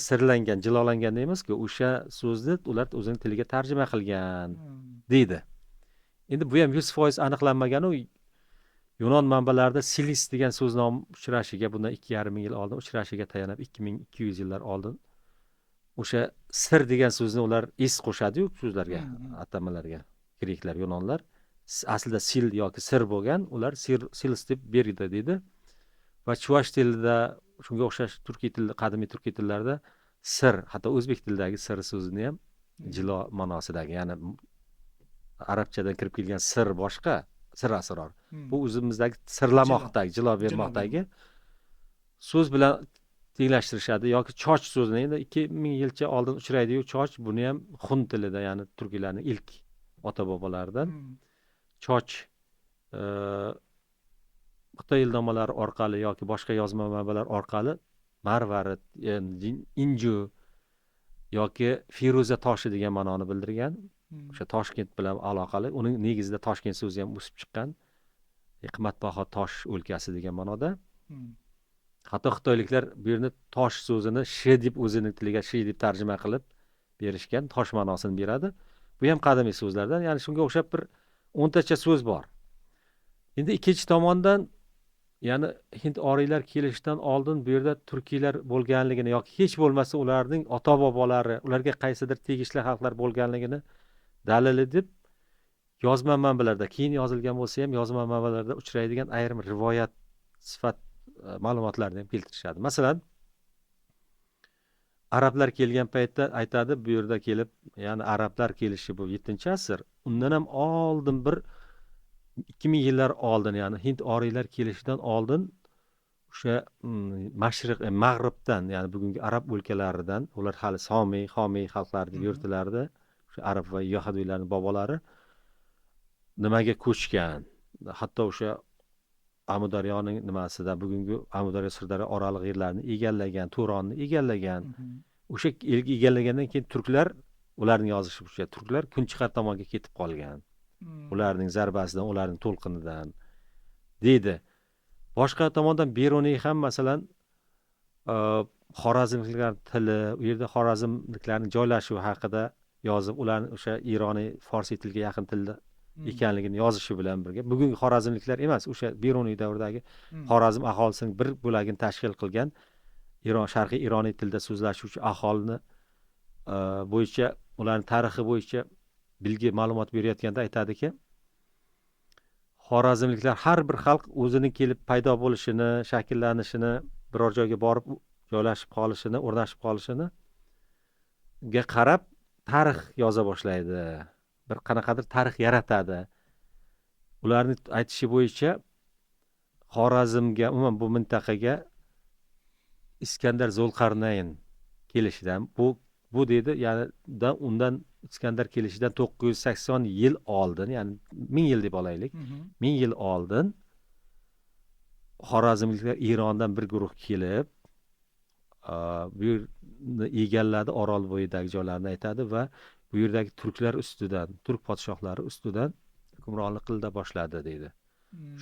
sirlangan, jilolangan deymiz-ku, o'sha so'zni ular o'zining tiliga tarjima qilgan deydi. Endi bu ham 100% aniqlanmagan. U Yunon manbalarida Silis degan so'z nom uchrashiga bundan 2,5 ming yil oldin uchrashiga tayanib 2200 yillar oldin o'sha sir degan so'zni ular es qo'shadi-yu so'zlarga, atamalarga. Greklar, Yunonlar aslida sil yoki sir bo'lgan, ular silis deb berdi deydi. Va chuvash tilida shunga o'xshash turkiy tilda, qadimiy turkiy tillarda sir, hatto o'zbek tilidagi sir so'zini ham jilo ma'nosidagi, ya'ni arabchadan kirib kelgan sir boshqa, sir asror. Bu o'zimizdagi sirlamoqdagi, jilo bermoqdagi so'z bilan tenglashtirishadi yoki choch so'zini endi 2000 yilcha oldin uchraydi-yu choch, buni ham Xun tilida, ya'ni turkiylarning ilk ota bobolaridan choch Xitoy ildomalari orqali yoki boshqa yozma manbalar orqali marvarid, inju yoki feruza toshi degan ma'noni bildirgan. O'sha Toshkent bilan aloqali. Uning negizida Toshkent so'zi ham o'sib chiqqan. Qimmatbaho tosh o'lkasi degan ma'noda. Hatto xitoyliklar bu yerni tosh so'zini shi deb o'zining tiliga shi deb tarjima qilib berishgan, tosh ma'nosini beradi. Bu ham qadimiy so'zlardan, ya'ni shunga o'xshab bir 10 tacha so'z bor. Endi ikkinchi tomondan, ya'ni Hind oriylar kelishidan oldin bu yerda turkiylar bo'lganligini yoki hech bo'lmasa ularning ota-bobolari, ularga qaysidir tegishli xalqlar bo'lganligini dalili deb yozma manbalarda, keyin yozilgan bo'lsa ham yozma manbalarda uchraydigan ayrim rivoyat sifat ma'lumotlarni ham keltirishadi. Masalan, arablar kelgan paytda aytadi, bu yerda kelib, ya'ni arablar kelishi bu 7-asr, undan ham oldin bir 2000 yillar oldin, ya'ni Hind oriylar kelishidan oldin o'sha mashriq, mag'ribdan, ya'ni bugungi arab o'lkalaridan, ular hali Somiy xalqlar deb yurtlarida, o'sha arab va yahudiylarning bobolari nimaga ko'chgan? Hatto o'sha Amudaryoning nimasida, bugungi Amudaryo Sirdaryo oraliq yerlarini egallagan, Turonni egallagan. O'sha egallagandan keyin turklar, ularning yozishi bo'yicha turklar Kunchiqar tomonga ketib qolgan. Ularning zarbasidan, ularning to'lqinidan deydi. Boshqa tomondan Beruniy ham masalan Xorazmliklar tili, u yerda Xorazmliklarning joylashuvi haqida yozib, ularning o'sha Ironiy farsiy tilga yaqin tilda ekanligini yozishi bilan birga, bugungi Xorazmliklar emas, o'sha Beruniy davridagi Xorazm aholisining bir bo'lagini tashkil qilgan sharqiy Ironiy tilda so'zlashuvchi aholini bo'yicha, ularning tarixi bo'yicha bilgi ma'lumot berayotganda aytadiki, Xorazmliklar har bir xalq o'zining kelib paydo bo'lishini, shakllanishini, biror joyga borib joylashib qolishini, o'rnashib qolishini ga qarab tarix yoza boshlaydi. Bir qanaqadir tarix yaratadi. Ularning aytishi bo'yicha Xorazmga, umuman bu mintaqaga Iskandar Zulqarnayn kelishidan, bu deydi, ya'ni undan Iskandar kelishidan 980 yil oldin, ya'ni 1000 yil deb olaylik. 1000 yil oldin Xorazmliklar Erondan bir guruh kelib, bu yerni egalladi, Orol bo'yidagi joylarni aytadi va bu yerdagi turklar ustidan, turk podshohlari ustidan hukmronlik qila boshladi deydi.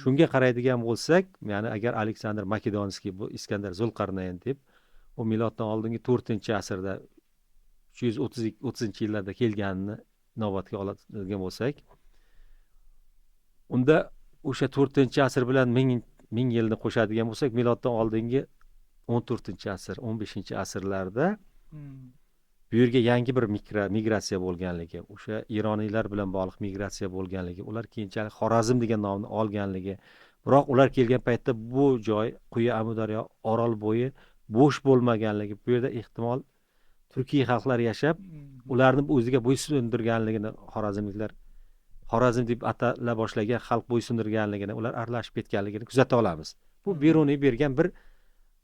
Shunga qaraydigan bo'lsak, ya'ni agar Aleksandr Makedonskiy bu Iskandar Zulqarnayn deb u miloddan oldingi 4-asrda 330-yillarda kelganini inobatga oladigan bo'lsak, unda o'sha 4-asr bilan 1000 yilni qo'shadigan bo'lsak, miloddan oldingi 14-asr, 15-asrlarda bu yerga yangi bir migratsiya bo'lganligi, o'sha Ironiylar bilan bog'liq migratsiya bo'lganligi, ular keyinchalik Xorazm degan nomni olganligi, biroq ular kelgan paytda bu joy, quyi Amudaryo Orol bo'yi bo'sh bo'lmaganligi, bu yerda ehtimol turkiy xalqlar yashab, ularni o'ziga bo'ysundirganligini Xorazm deb atala boshlagan xalq bo'ysundirganligini, ular aralashib ketganligini kuzata olamiz. Bu Beruniy bergan bir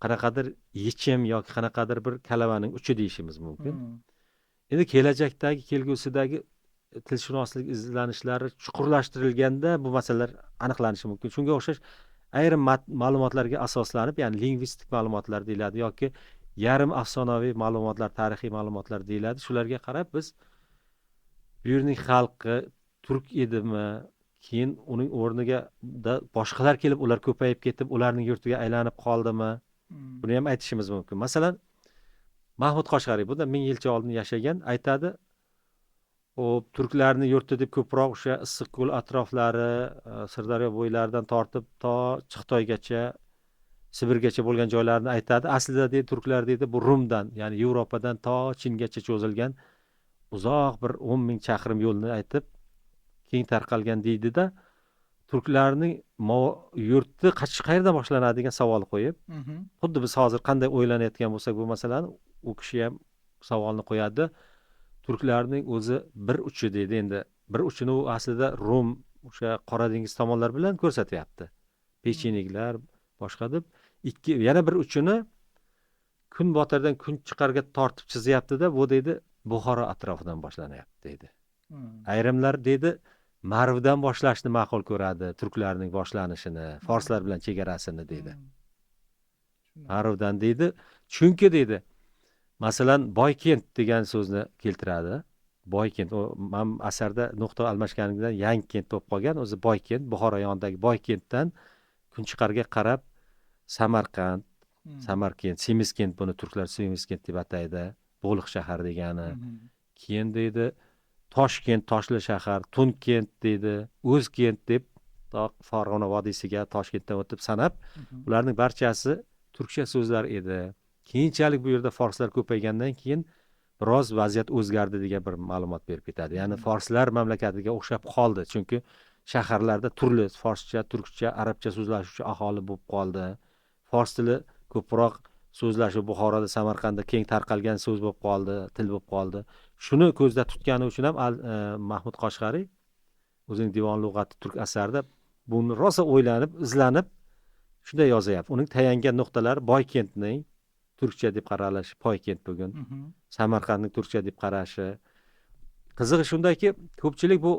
qanaqadir yechim yoki qanaqadir bir kalavaning uchi deyishimiz mumkin. Endi kelajakdagi kelgusidagi tilshunoslik izlanishlari chuqurlashtirilganda bu masalalar aniqlanishi mumkin. Shunga o'xshash ayrim ma'lumotlarga asoslanib, ya'ni lingvistik ma'lumotlar deyiladi yoki yarim afsonaviy ma'lumotlar, tarixiy ma'lumotlar deyiladi. Shularga qarab biz Beruniy xalqi turk edimi, keyin uning o'rniga boshqalar kelib, ular ko'payib ketib, ularning yurtiga aylanib qoldimi? Buni ham aytishimiz mumkin. Masalan, Mahmud Qoshg'ariy bundan 1000 yilcha oldin yashagan, aytadi, u turklarni yurti deb ko'proq o'sha Issiqko'l atroflari, Sirdaryo bo'ylaridan tortib to Chixtoygacha, Sibirgacha bo'lgan joylarni aytadi. Aslida deydi turklar deydi bu Rumdan, ya'ni Yevropadan to Chingacha cho'zilgan uzoq bir 10 ming chaqirim yo'lni aytib keng tarqalgan deydida, turklarning yurti qayerdan boshlanadi degan savol qo'yib, xuddi biz hozir qanday o'ylanayotgan bo'lsak bu masalani, u kishi ham savolni qo'yadi. Turklarning o'zi bir uchi deydi. Endi bir uchini u aslida Rum, o'sha Qora dengiz tomonlar bilan ko'rsatyapti. Pecheniklar, boshqa deb yana bir uchini kun botardan kun chiqarga tortib chizyapti-da, bu deydi Buxoro atrofidan boshlanyapti deydi. Ayrimlar deydi Marvdan boshlashni ma'qul ko'radi, turklarning boshlanishini, forslar bilan chegarasini deydi. Marvdan deydi. Chunki deydi, masalan, Boykent degan so'zni keltiradi. Boykent, o asarda nuqta almashganidan yangi kent bo'lib qolgan, o'zi Boykent, Buxoro yonidagi Boykentdan Kunchiqarga qarab Samarqand, Samarkand, Semiskent, buni turklar Semiskent deb ataydi, Bo'liq shahar degani. Keyin deydi Toshkent, Toshli shahar, Tunkent deydi, O'zkent deb Farg'ona vodiysiga Toshkentdan o'tib sanab, ularning barchasi turkcha so'zlar edi. Keyinchalik bu yerda forslar ko'paygandan keyin biroz vaziyat o'zgardi degan bir ma'lumot berib ketadi. Ya'ni forslar mamlakatiga o'xshab qoldi, chunki shaharlarda turli forscha, turkcha, arabcha so'zlashuvchi aholi bo'lib qoldi. Fors tili ko'proq so'zlashuv Buxoroda, Samarqandda keng tarqalgan so'z bo'lib qoldi, til bo'lib qoldi. Shuni ko'zda tutgani uchun ham Mahmud Qoshg'ariy o'zining Divon lug'ati turk asarida buni rosa o'ylanib, izlanib shunday yozyapti. Uning tayangan nuqtalari Boykentning turkcha deb qaralishi, Poykent bugun. Samarqandning turkcha deb qarashi. Qizig'i shundaki, ko'pchilik bu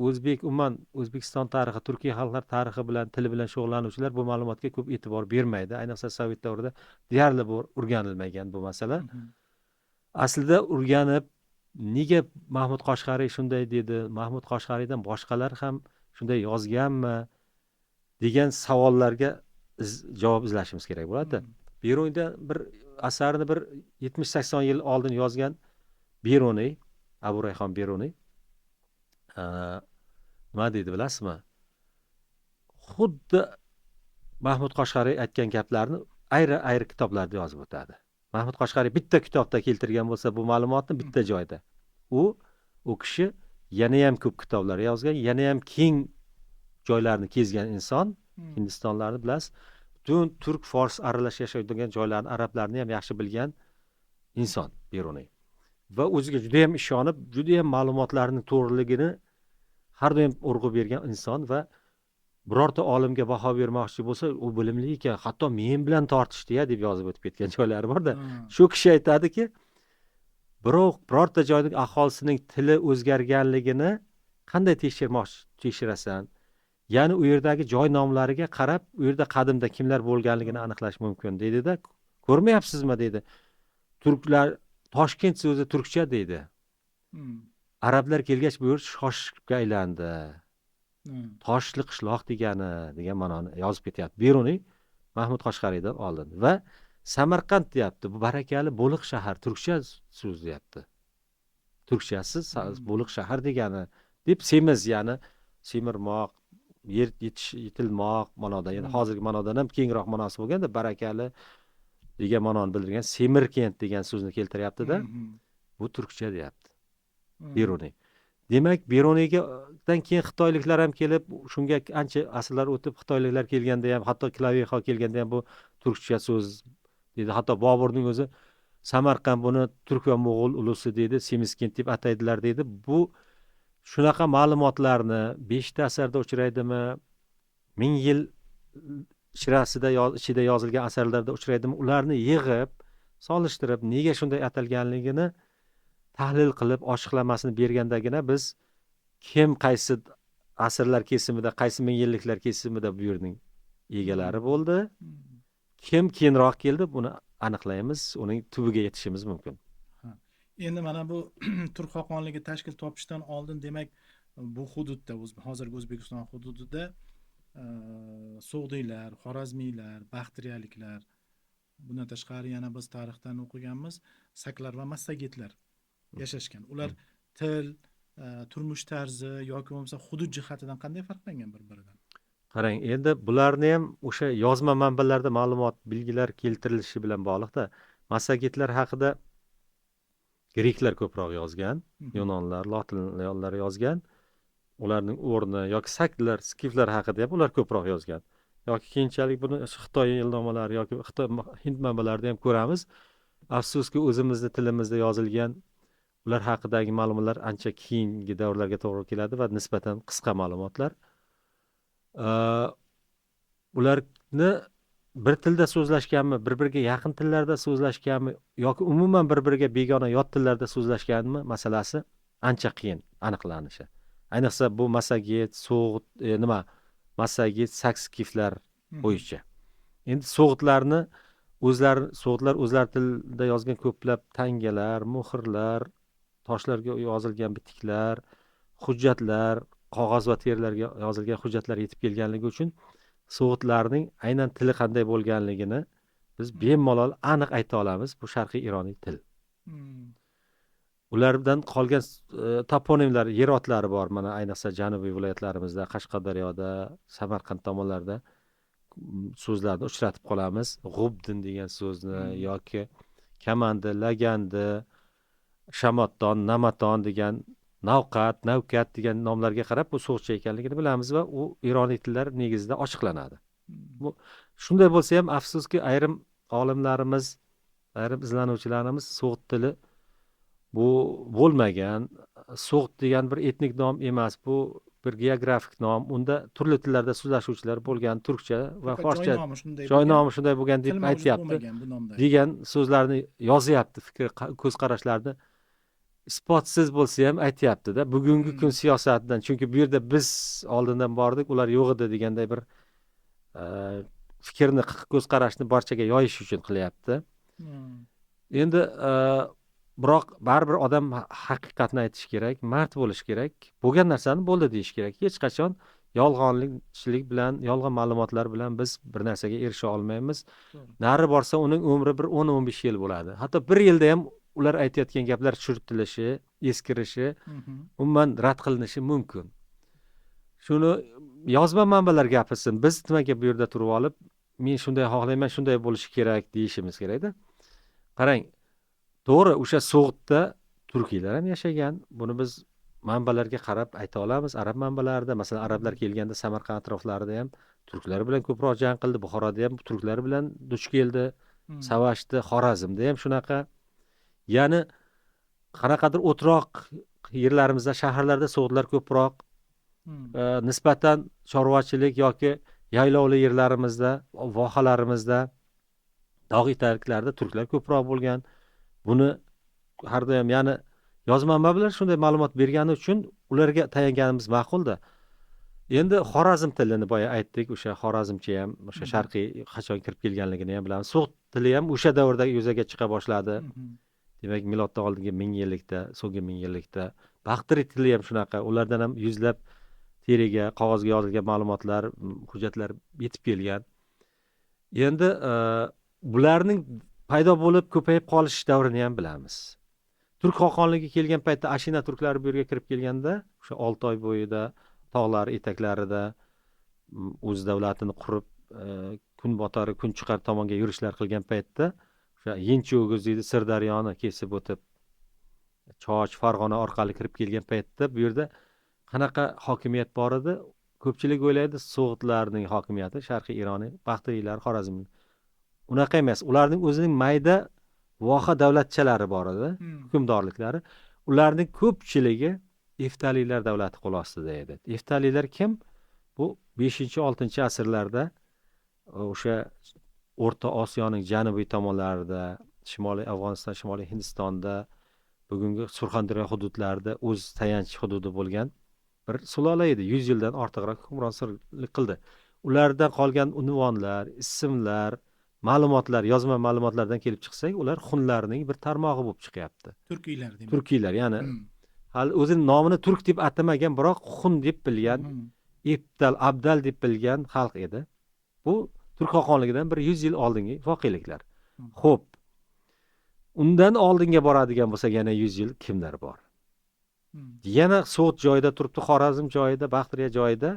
umuman O'zbekiston tarixi, turkiy xalqlar tarixi bilan, tili bilan shug'ullanuvchilar bu ma'lumotga ko'p e'tibor bermaydi. Ayniqsa Sovet davrida deyarli bu o'rganilmagan bu masala. Aslida o'rganib, nega Mahmud Qoshg'ariy shunday dedi, Mahmud Qoshg'ariydan boshqalar ham shunday yozganmi degan savollarga javob izlashimiz kerak bo'ladi. Beruniyda bir asarni bir 70-80 yil oldin yozgan Beruniy, Abu Rayhon Beruniy nima deydi bilasizmi? Xuddi Mahmud Qoshg'ariy aytgan gaplarni ayri kitoblarda yozib o'tadi. Mahmud Qoshg'ariy bitta kitobda keltirgan bo'lsa bu ma'lumotni bitta joyda. U kishi yana ham ko'p kitoblar yozgan, yana ham keng joylarni kezgan inson, Hindistonlarni bilasiz. Butun turk, fors aralash yashaydigan joylarni, arablarni ham yaxshi bilgan inson Beruniy. Va o'ziga juda ham ishonib, juda ham ma'lumotlarning to'g'riligini har doim urg'u bergan inson va birorta olimga baho bermoqchi bo'lsa, u bilimli ekan, hatto men bilan tortishdi-ya deb yozib o'tib ketgan joylari bor-da. Shu kishi aytadiki, birorta joyning aholisining tili o'zgarganligini qanday tekshirasan? Ya'ni u yerdagi joy nomlariga qarab, u yerda qadimda kimlar bo'lganligini aniqlash mumkin deydi-da. Ko'rmayapsizmi deydi. Turklar Toshkent so'zi turkcha deydi. Arablar kelgach bu yer shoshibga aylandi. Toshli qishloq degan ma'noni yozib ketyapti. Beruniy Mahmud Qoshg'ariydan oldin va Samarqand deyapti. Bu barakali Bo'liq shahar, turkcha so'z deyapti. Turkchasi Bo'liq shahar degani deb semiz, ya'ni semirmoq, yer yetilmoq ma'noda, ya'ni hozirgi ma'nodan ham kengroq ma'nosi bo'lganda barakali degan ma'noni bildirgan Semirkent degan so'zni keltiryapti-da. Bu turkcha deyapti. Beruniy. Demak, Beruniydan keyin xitoyliklar ham kelib, shunga ancha asrlar o'tib xitoyliklar kelganda ham, hatto Klaviyeho kelganda ham bu turkcha so'z dedi. Hatto Boburning o'zi Samarqand buni turk va mo'g'ul ulusi deydi, Semiskent deb ataydilar deydi. Bu shunaqa ma'lumotlarni 5ta asarda uchraydimi, 1000 yil ichida yozilgan asarlarda uchraydimi, ularni yig'ib, solishtirib, nega shunday atalganligini tahlil qilib, ochiqlamasini bergandagina biz kim qaysi asrlar kesimida, qaysi 1000 yilliklar kesimida bu yerning egalari bo'ldi, Hmm. kim keyinroq keldi, buni aniqlaymiz, uning tubiga yetishimiz mumkin. Ha. Endi mana bu turk xoqonligi tashkil topishdan oldin demak bu hududda hozirgi O'zbekiston hududida So'g'diylar, Xorazmiylar, Baxtriyaliklar, bundan tashqari yana biz tarixdan o'qiganmiz saklar va massagetlar yashashgan. Ular til, turmush tarzi yoki bo'lmasa hudud jihatidan qanday farqlangan bir-biridan? Qarang, endi bularni ham o'sha yozma manbalarda ma'lumot, bilgilar keltirilishi bilan bog'liqda. Massagetlar haqida greklar ko'proq yozgan, yunonlar, lotinlar yozgan. Ularning o'rni yoki saklar, skiflar haqida ham ular ko'proq yozgan. Yoki keyinchalik buni Xitoy elnomalari yoki Xitoy Hind manbalarida ham ko'ramiz. Afsuski o'zimizni tilimizda yozilgan ular haqidagi ma'lumotlar ancha keyingi davrlarga to'g'ri keladi va nisbatan qisqa ma'lumotlar. Ularni bir tilda so'zlashganmi, bir-biriga yaqin tillarda so'zlashganmi yoki umuman bir-biriga begona yot tillarda so'zlashganmi masalasi ancha qiyin aniqlanishi. Ayniqsa bu massaget, massaget, sakskiflar bo'yicha. Endi so'g'itlar o'zlari tilida yozgan ko'plab tangalar, muhrlar, toshlarga yozilgan bitiklar, hujjatlar, qog'oz va terilarga yozilgan hujjatlar yetib kelganligi uchun so'g'itlarning aynan tili qanday bo'lganligini biz bemalol aniq ayta olamiz. Bu sharqiy ironiy til. Ulardan qolgan toponimlar, yer otlari bor. Mana ayniqsa janubiy viloyatlarimizda, Qashqadaryoda, Samarqand tomonlarida so'zlarni uchratib qolamiz. G'ubdin degan so'zni yoki kamandi, lagandi, shamoton, namaton degan, navkat degan nomlarga qarab bu so'zcha ekanligini bilamiz va u ironiy tillar negizida ochiqlanadi. Bu shunday bo'lsa ham afsuski ayrim olimlarimiz, ayrim izlanuvchilarimiz so'g'it tili bu bo'lmagan, so'g'it degan bir etnik nom emas, bu bir geografik nom. Unda turli tillarda so'zlashuvchilar bo'lgan, turkcha va forscha joy nomi shunday bo'lgan deb aytyapti. Degan so'zlarni yozyapti, fikr, ko'z qarashlarni isbotsiz bo'lsa ham aytyapti-da. Bugungi kun siyosatidan, chunki bu yerda biz oldindan bordik, ular yo'q edi deganday bir fikrni, ko'z qarashni barchaga yoyish uchun qilyapti. Endi biroq baribir odam haqiqatni aytish kerak, mard bo'lish kerak, bo'lgan narsani bo'ldi deyish kerak. Hech qachon yolg'onchilik bilan, yolg'on ma'lumotlar bilan biz bir narsaga erisha olmaymiz. Nari borsa uning umri bir 10-15 yil bo'ladi. Hatto bir yilda ham ular aytayotgan gaplar tushirtilishi, eskirishi, umuman rad qilinishi mumkin. Shuni yozma manbalar gapirsin. Biz nimaga bu yerda turib olib, men shunday xohlayman, shunday bo'lishi kerak deyishimiz kerak-da. Qarang, to'g'ri, o'sha so'g'itda turkiylar ham yashagan. Buni biz manbalarga qarab ayta olamiz. Arab manbalarida, masalan, arablar kelganda Samarqand atroflarida ham turklar bilan ko'proq jang qildi. Buxoroda ham turklar bilan duch keldi, savashdi. Xorazmda ham shunaqa. Ya'ni qanaqadir o'troq yerlarimizda, shaharlarda so'g'itlar ko'proq, nisbatan chorvachilik yoki yaylovli yerlarimizda, vohalarimizda, dog' etaliklarda turklar ko'proq bo'lgan. Buni har doim, ya'ni yozma manbalar shunday ma'lumot bergani uchun ularga tayanganimiz ma'qul-da. Endi Xorazm tilini boya aytdik, o'sha Xorazmcha ham, o'sha sharqiy qachon kirib kelganligini ham bilamiz. So'g'it tili ham o'sha davrda yuzaga chiqa boshladi. Demak, miloddan oldingi 1000 yillikda, so'nggi 1000 yillikda. Baxtri tili ham shunaqa. Ulardan ham yuzlab teriga, qog'ozga yozilgan ma'lumotlar, hujjatlar yetib kelgan. Endi bularning paydo bo'lib ko'payib qolish davrini ham bilamiz. Turk xoqonligi kelgan paytda Ashina turklari bu yerga kirib kelganda, o'sha Oltoy bo'yida, tog'lar etaklarida o'z davlatini qurib, kun botari, kun chiqar tomonga yurishlar qilgan paytda o'sha Yenchi o'giz deydi, Sirdaryoni kesib o'tib, Choch, Farg'ona orqali kirib kelgan paytda bu yerda qanaqa hokimiyat bor edi? Ko'pchilik o'ylaydi, so'g'itlarning hokimiyati, sharqiy ironiy, baxtriylar, Xorazm. Unaqa emas. Ularning o'zining mayda voha davlatchalari bor edi, hukmdorliklari. Ularning ko'pchiligi Eftalilar davlati qo'l ostida edi. Eftalilar kim? Bu 5-6 asrlarda o'sha O'rta Osiyoning janubiy tomonlarida, Shimoliy Afg'oniston, Shimoliy Hindistonda, bugungi Surxondaryo hududlarida o'z tayanch hududi bo'lgan bir sulola edi. 100 yildan ortiqroq hukmronlik qildi. Ulardan qolgan unvonlar, ismlar, ma'lumotlar, yozma ma'lumotlardan kelib chiqsak, ular xunlarning bir tarmog'i bo'lib chiqyapti. Turkiylar demak. Turkiylar, ya'ni hali o'zining nomini turk deb atamagan, biroq xun deb bilgan, Abdal deb bilgan xalq edi. Bu Turk xoqonligidan bir 100 yil oldingi voqeliklar. Xo'p. Undan oldinga boradigan bo'lsak, yana 100 yil kimlar bor? Yana So'g'd joyida turibdi, Xorazm joyida, Baxtiriya joyida.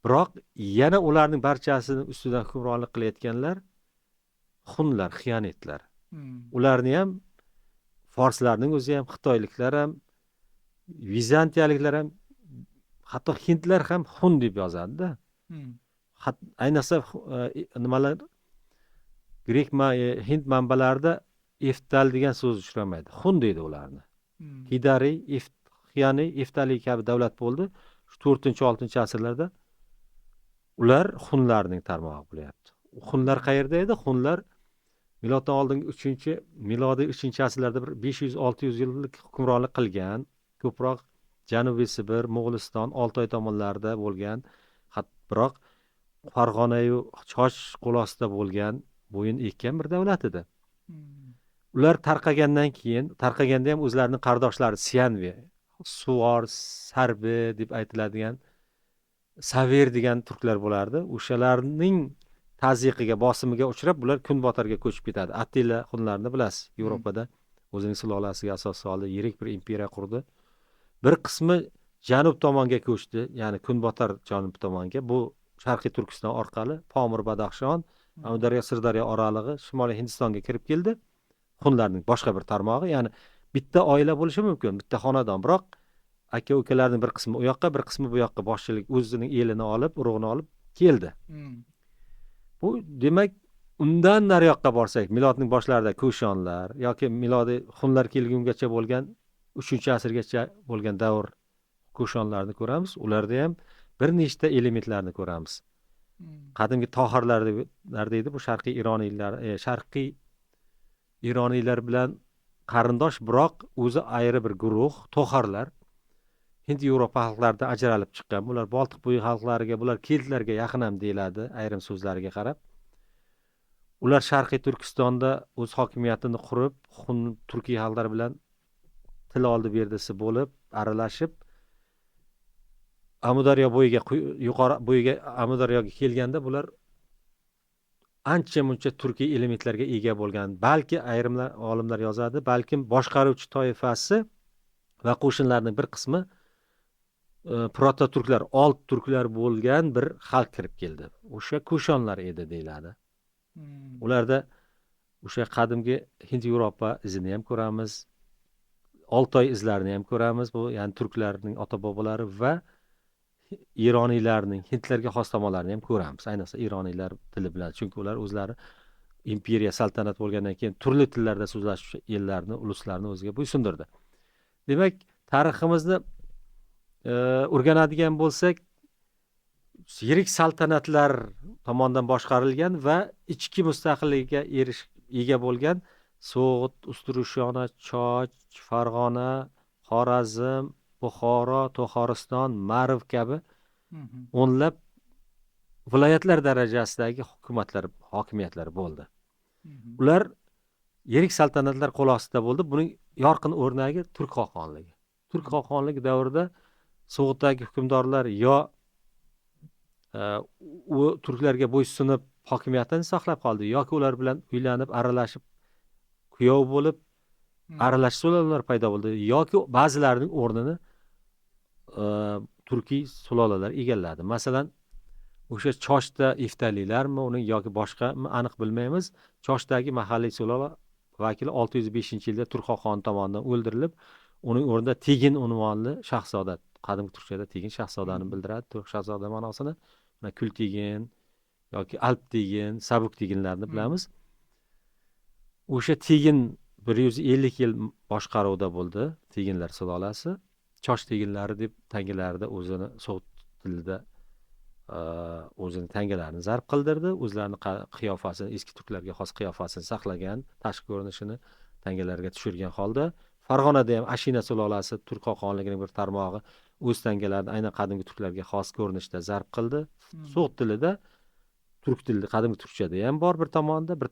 Biroq yana ularning barchasini ustidan hukmronlik qilayotganlar xunlar, xiyonatlar. Ularni ham forslarning o'zi ham, xitoyliklar ham, vizantiyaliklar ham, hatto hindlar ham xun deb yozadi-da. Ayniqsa nimalar grek hind manbalarida Eftal degan so'z uchramaydi. Xun deydi ularni. Hidari, Xiyani, Eftali kabi davlat bo'ldi. Shu 4-6 asrlarda ular xunlarning tarmog'i bo'lyapti. Xunlar qayerda edi? Xunlar miloddan oldingi milodiy 3-asrlarda bir 500-600 yillik hukmronlik qilgan, ko'proq Janubiy Sibir, Mo'g'uliston, Oltoy tomonlarida bo'lgan, biroq Farg'ona-yu Choch qo'l ostida bo'lgan, bo'yin ekkan bir davlat edi. Ular tarqaganda ham o'zlarining qardoshlari Sianvi, Suvar, Sarbi deb aytiladigan Saver degan turklar bo'lardi. O'shalarning tazyiqiga, bosimiga uchrab, bular Kunbotarga ko'chib ketadi. Attila xunlarini bilasiz, Yevropada o'zining sulolasiga asos soldi, yirik bir imperiya qurdi. Bir qismi janub tomonga ko'chdi, ya'ni Kunbotar janub tomonga. Bu Sharqiy Turkiston orqali Pomir, Badaxshon, Amudaryo, Sirdaryo oralig'i Shimoliy Hindistonga kirib keldi. Xunlarning boshqa bir tarmog'i, ya'ni bitta oila bo'lishi mumkin, bitta xonadon, biroq aka-ukalarning bir qismi u yoqqa, bir qismi bu yoqqa boshchilik o'zining elini olib, urug'ini olib keldi. Bu demak, undan nariyoqqa borsak, milodning boshlarida Kushonlar yoki milodiy xunlar kelgungacha bo'lgan 3-asrgacha bo'lgan davr Kushonlarni ko'ramiz. Ularda ham bir nechta elementlarni ko'ramiz. Qadimgi tohirlar deydi, bu sharqiy Ironiylar bilan qarindosh, biroq o'zi ayri bir guruh tohirlar. Hind Yevropa xalqlaridan ajralib chiqqan. Bular Boltiq bo'yi xalqlariga, bular keltlarga yaqin ham deyiladi, ayrim so'zlariga qarab. Ular Sharqiy Turkistonda o'z hokimiyatini qurib, xun turkiy xalqlar bilan til oldi berdisi bo'lib, aralashib, Amudaryo bo'yiga, yuqori bo'yiga Amudaryoga kelganda bular ancha-muncha turkiy elementlarga ega bo'lgan. Balki ayrimlar olimlar yozadi, balkim boshqaruvchi toifasi va qo'shinlarning bir qismi proto-turklar, old turklar bo'lgan bir xalq kirib keldi. O'sha Kushonlar edi deyiladi. Ularda o'sha qadimgi Hind Yevropa izini ham ko'ramiz, Oltoy izlarini ham ko'ramiz. Bu ya'ni turklarning ota-bobolari va Ironiylarning hindlarga xos tomonlarini ham ko'ramiz. Ayniqsa Ironiylar tili bilan, chunki ular o'zlari imperiya, saltanat bo'lgandan keyin turli tillarda so'zlashuvchi ellarni, uluslarni o'ziga bo'ysundirdi. Demak, tariximizni o'rganadigan bo'lsak, yirik saltanatlar tomonidan boshqarilgan va ichki mustaqillikka ega bo'lgan So'g'd, Usturushona, Choch, Farg'ona, Xorazm, Buxoro, To'xoriston, Marv kabi o'nlab viloyatlar darajasidagi hokimiyatlar bo'ldi. Ular yirik saltanatlar qo'l ostida bo'ldi. Buning yorqin o'rnagi Turk xoqonligi. Turk xoqonligi davrida So'g'ddagi hukmdorlar yo u turklarga bo'ysunib hokimiyatini saqlab qoldi, yoki ular bilan uylanib, aralashib, kuyov bo'lib, aralash sulolalar paydo bo'ldi, yoki ba'zilarining o'rnini turkiy sulolalar egalladi. Masalan, o'sha Choshda Eftalilarmi, uning yoki boshqami aniq bilmaymiz. Choshdagi mahalliy sulola vakili 605-yilda Turk xoni tomonidan o'ldirilib, uning o'rnida Tegin unvonli shahzoda, qadimgi turkchada Tegin shahzodani bildiradi. Turk shahzoda ma'nosini, mana Kultegin yoki Alp Tegin, Sabuk Teginlarni bilamiz. O'sha Tegin 150 yil boshqaruvda bo'ldi teginlar sulolasi. Chosh teginlari deb tangalarida o'zini so'z tilida o'zini tangalarini zarb qildirdi. O'zlarini qiyofasini, eski turklarga xos qiyofasini saqlagan, tashqi ko'rinishini tangalarga tushirgan holda Farg'onada ham Ashina sulolasi turk xoqonligining bir tarmog'i o'z tangalarini aynan qadimgi turklarga xos ko'rinishda zarb qildi. So'z tilida, turk tilida, qadimgi turkchada ham bor bir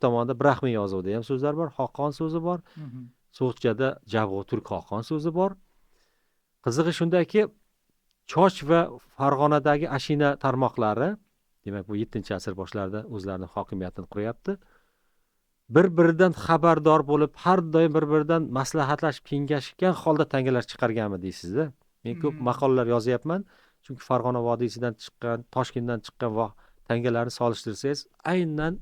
tomonda brahmiy yozuvida ham so'zlar bor, xoqon so'zi bor. So'zchada Javg'u turk xoqon so'zi bor. Qizig'i shundaki, Chosh va Farg'onadagi Ashina tarmoqlari, demak bu 7-asr boshlarida o'zlarining hokimiyatini quryapti. Bir-biridan xabardor bo'lib, har doim bir-biridan maslahatlashib, kengashgan holda tangalar chiqarganmi deysizda. Men ko'p maqolalar yozyapman, chunki Farg'ona vodiysidan chiqqan, Toshkentdan chiqqan tangalarni solishtirsangiz, aynan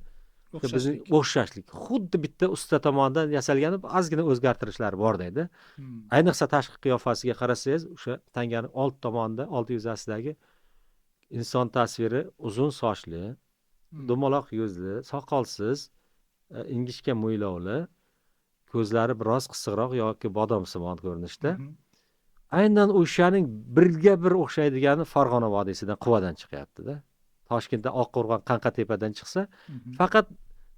bizning o'xshashlik, xuddi bitta usta tomonidan yasalgan, ozgina o'zgartirishlar bor deydi. Ayniqsa tashqi qiyofasiga qarasangiz, o'sha tanganing old tomonida, old yuzasidagi inson tasviri uzun sochli, dumaloq yuzli, soqolsiz, ingichka mo'ylovli, ko'zlari biroz qisiqroq yoki bodomsimon ko'rinishda. Aynan o'shaning birga bir o'xshaydigani Farg'ona vodiysidan Quvadan chiqyapti-da. Toshkentda Oqqo'rg'on, Qanqatepadan chiqsa, faqat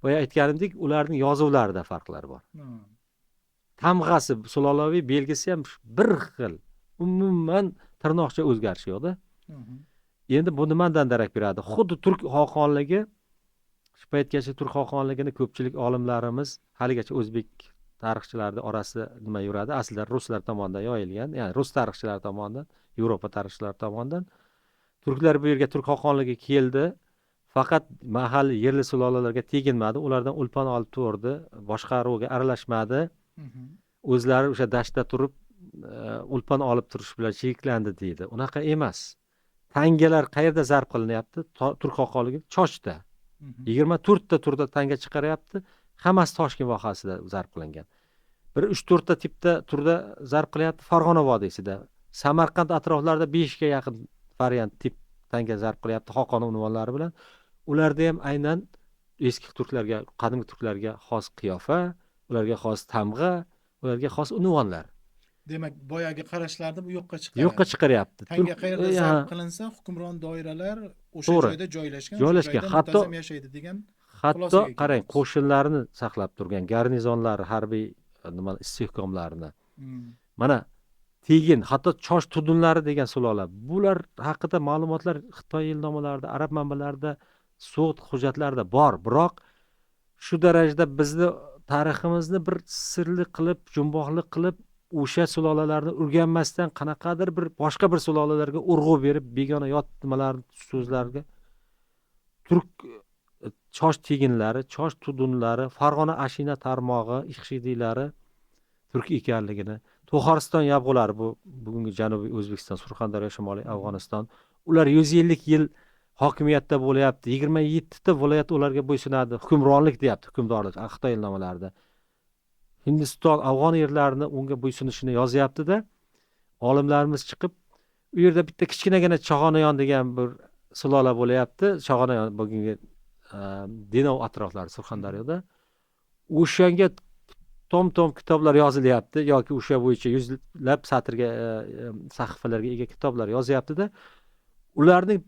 boya aytganimdek, ularning yozuvlarida farqlar bor. Tamg'asi, sulolaviy belgisi ham bir xil. Umuman tirnoqcha o'zgarish yo'qda. Endi bu nimadan darak beradi? Xuddi turk xoqonligi, shu paytgacha turk xoqonligini ko'pchilik olimlarimiz, haligacha o'zbek tarixchilarning orasida nima yuradi? Aslida ruslar tomonidan yoyilgan, ya'ni rus tarixchilari tomonidan, Yevropa tarixchilari tomonidan turklar bu yerga turk xoqonligi keldi. Faqat mahalliy yerli sulolalarga teginmadi, ulardan ulpon olib turdi, boshqaruvga aralashmadi. O'zlari o'sha dashtda turib ulpon olib turish bilan cheklandi deydi. Unaqa emas. Tangalar qayerda zarb qilinyapti? Turk xoqonligi Choshda. 24 ta turda tanga chiqaryapti. Hammasi Toshkent vohasida zarb qilingan. Bir 3-4 ta tipda turda zarb qilyapti Farg'ona vodiysida. Samarqand atroflarida 5 ga yaqin variant tip tanga zarb qilyapti xoqon unvonlari bilan. Ularda ham aynan eski turklarga, qadimgi turklarga xos qiyofa, ularga xos tamg'a, ularga xos unvonlar. Demak, boyagi qarashlarni bu yo'qqa chiqaryapti. Yo'qqa chiqaryapti. Tanga qayerda zarb qilinsa, hukmron doiralar o'sha joyda joylashgan, joyda muntazam yashaydi degan. Hatto qarang, qo'shinlarni saqlab turgan garnizonlar, harbiy istehkomlarini. Mana tegin, hatto Chosh tudunlari degan sulola. Bular haqida ma'lumotlar Xitoy elnomalarida, arab manbalarida, so'z hujjatlarida bor. Biroq shu darajada bizni tariximizni bir sirli qilib, jumboqlik qilib, o'sha sulolalarni o'rganmasdan qanaqadir bir boshqa bir sulolalarga urg'u berib, begona yot nimalarni, so'zlarga turk Chosh teginlari, Chosh tudunlari, Farg'ona Ashina tarmog'i, Ixshidiylari turk ekanligini, To'xariston yabg'ulari, bu bugungi Janubiy O'zbekiston, Surxondaryo, Shimoliy Afg'oniston, ular 150 yil hokimiyatda bo'lyapti. 27 ta viloyat ularga bo'ysunadi, hukmronlik deyapti, hukmdorlik Xitoy elnomalarida. Hindiston, Afg'on yerlarini unga bo'ysunishini yozyapti-da. Olimlarimiz chiqib, u yerda bitta kichkinagina Chag'onayon degan bir sulola bo'lyapti. Chag'onayon bugungi Denov atroflari Surxondaryoda. O'shanga tom kitoblar yozilyapti yoki o'sha bo'yicha yuzlab satrga, sahifalarga ega kitoblar yozyapti-da. Ularning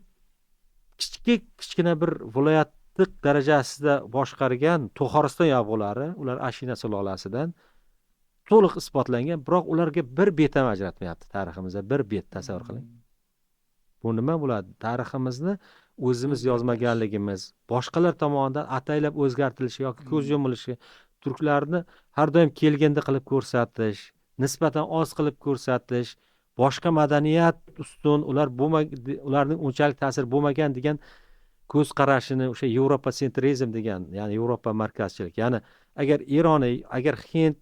kichkina bir viloyatlik darajasida boshqargan To'xariston yabg'ulari, ular Ashina sulolasidan to'liq isbotlangan, biroq ularga bir bet ham ajratmayapti tariximizda, bir bet tasavvur qiling. Bu nima bo'ladi? Tariximizni o'zimiz yozmaganligimiz, boshqalar tomonidan ataylab o'zgartirilishi yoki ko'z yumilishi, turklarni har doim kelganda qilib ko'rsatish, nisbatan oz qilib ko'rsatish, boshqa madaniyat ustun, ularning unchalik ta'sir bo'lmagan degan ko'z qarashini, o'sha Yevropa sentrizm degan, ya'ni Yevropa markazchilik, ya'ni agar Hind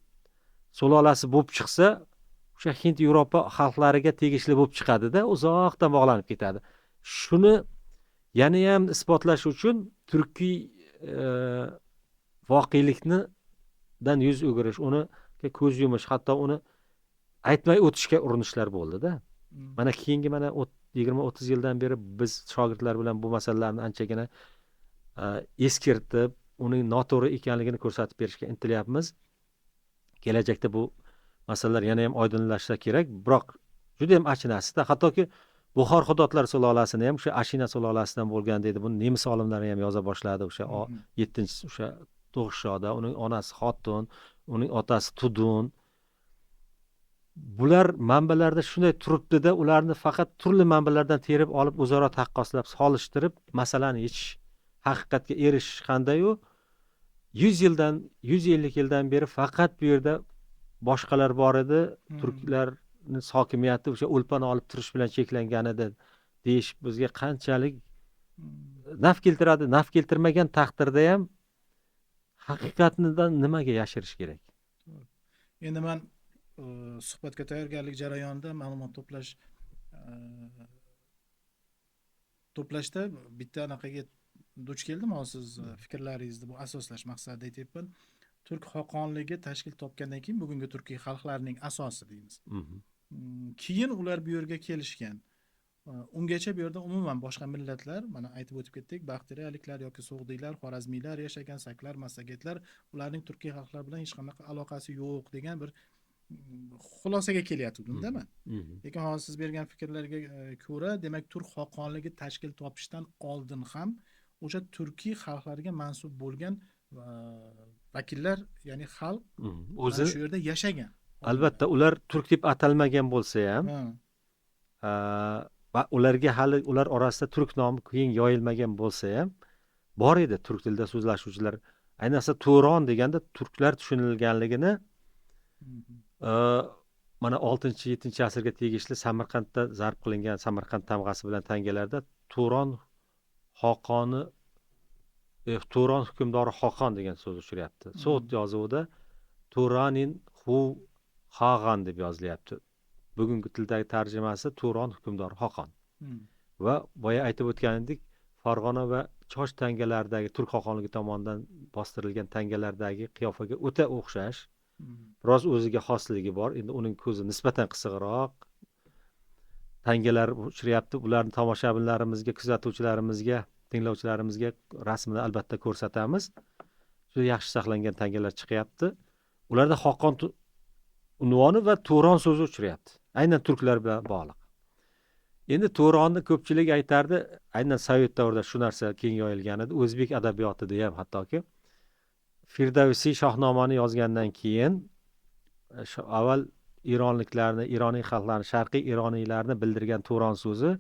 sulolasi bo'lib chiqsa, o'sha Hind Yevropa xalqlariga tegishli bo'lib chiqadi-da, uzoqdan bog'lanib ketadi. Shuni yana ham isbotlash uchun turkiy voqelikdan yuz o'girish, uni ko'z yumish, hatto uni aytmay o'tishga urinishlar bo'ldi-da. Mana keyingi 20-30 yildan beri biz shogirdlar bilan bu masalalarni anchagina eskirtib, uning noto'g'ri ekanligini ko'rsatib berishga intilyapmiz. kelajakda bu masalalar yana ham oydinlashsa kerak. Biroq juda ham achinasizda, hattoki Buxor Xudotlar sulolasini ham o'sha Ashina sulolasidan bo'lgan deydi. Buni nemis olimlari ham yoza boshladi. O'sha 7-chi o'sha To'g'ishoda uning onasi Xotun, uning otasi Tudun. Bular manbalarda shunday turibdi-da, ularni faqat turli manbalardan terib olib o'zaro taqqoslab, solishtirib masalani yechish, haqiqatga erishish qanday-u 100 yildan, 150 yildan beri faqat bu yerda boshqalar bor edi, turklarning hokimiyati o'sha o'lpon olib turish bilan cheklangan edi deyish bizga qanchalik naf keltiradi. Naf keltirmagan taqdirda ham haqiqatdan nimaga yashirish kerak? Endi men suhbatga tayyorgarlik jarayonida ma'lumot to'plashda bitta anaqaga duch keldim. Siz fikrlaringizni bu asoslash maqsadida aytyapman. Turk xoqonligi tashkil topgandan keyin bugungi turkiy xalqlarning asosi deymiz. Keyin ular bu yerga kelishgan. Ungacha bu yerda umuman boshqa millatlar, mana aytib o'tib ketdik, bakteriyaliklar yoki so'g'diylar, xorazmiylar yashagan, saklar, massagetlar, ularning turkiy xalqlar bilan hech qanaqa aloqasi yo'q degan bir xulosaga kelyaptimi? Lekin hozir siz bergan fikrlarga ko'ra, demak turk xoqonligi tashkil topishdan oldin ham o'sha turkiy xalqlarga mansub bo'lgan vakillar, ya'ni xalq o'zi shu yerda yashagan. Albatta, ular turk deb atalmagan bo'lsa ham, va ularga hali ular orasida turk nomi keyin yoyilmagan bo'lsa ham, bor edi turk tilida so'zlashuvchilar. Ayniqsa Turon deganda turklar tushunilganligini mana 6-7 asrga tegishli Samarqandda zarb qilingan Samarqand tamg'asi bilan tangalarda Turon xoqoni, Turon hukmdori Xoqon degan so'z uchrayapti. So'z yozuvida Turanin hu Xaqan deb yozilyapti. Bugungi tildagi tarjimasi Turon hukmdori Xoqon. Va boya aytib o'tganidek, Farg'ona va Chosh tangalaridagi turk xoqonligi tomonidan bostirilgan tangalardagi qiyofaga o'ta o'xshash. Biroz o'ziga xosligi bor. Endi uning ko'zi nisbatan qisiqroq. Tangalar uchrayapti. Ularni tomoshabinlarimizga, kuzatuvchilarimizga, tinglovchilarimizga rasmini albatta ko'rsatamiz. Juda yaxshi saqlangan tangalar chiqyapti. Ularda Xoqon unvoni va Turon so'zi uchrayapti. Aynan turklar bilan bog'liq. Endi Turonni ko'pchilik aytardi, aynan Sovet davrida shu narsa keng yoyilgan edi. O'zbek adabiyotida ham hattoki Firdavsiy Shohnomani yozgandan keyin avval Ironliklarni, Ironiy xalqlarni, sharqiy Ironiylarni bildirgan Turon so'zi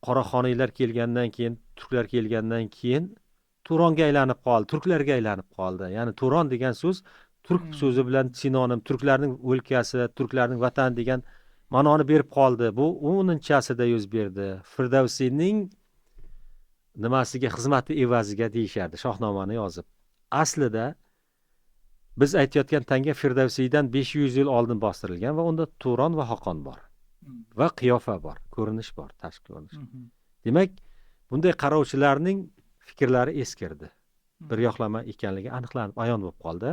Qoraxoniylar kelgandan keyin, turklar kelgandan keyin Turonga aylanib qoldi, turklarga aylanib qoldi. Ya'ni Turon degan so'z turk so'zi bilan sinonim, turklarning o'lkasi, turklarning vatani degan ma'noni berib qoldi. Bu 10-asrda yuz berdi. Firdavsiyning nimasiga, xizmati evaziga deyishardi Shohnomani yozib. Aslida biz aytayotgan tanga Firdavsiydan 500 yil oldin bostirilgan va unda Turon va Xoqon bor. Va qiyofa bor, ko'rinish bor, tashqi ko'rinish. Demak, bunday qarovchilarning fikrlari eskirdi. Bir yoqlama ekanligi aniqlanib, ayon bo'lib qoldi.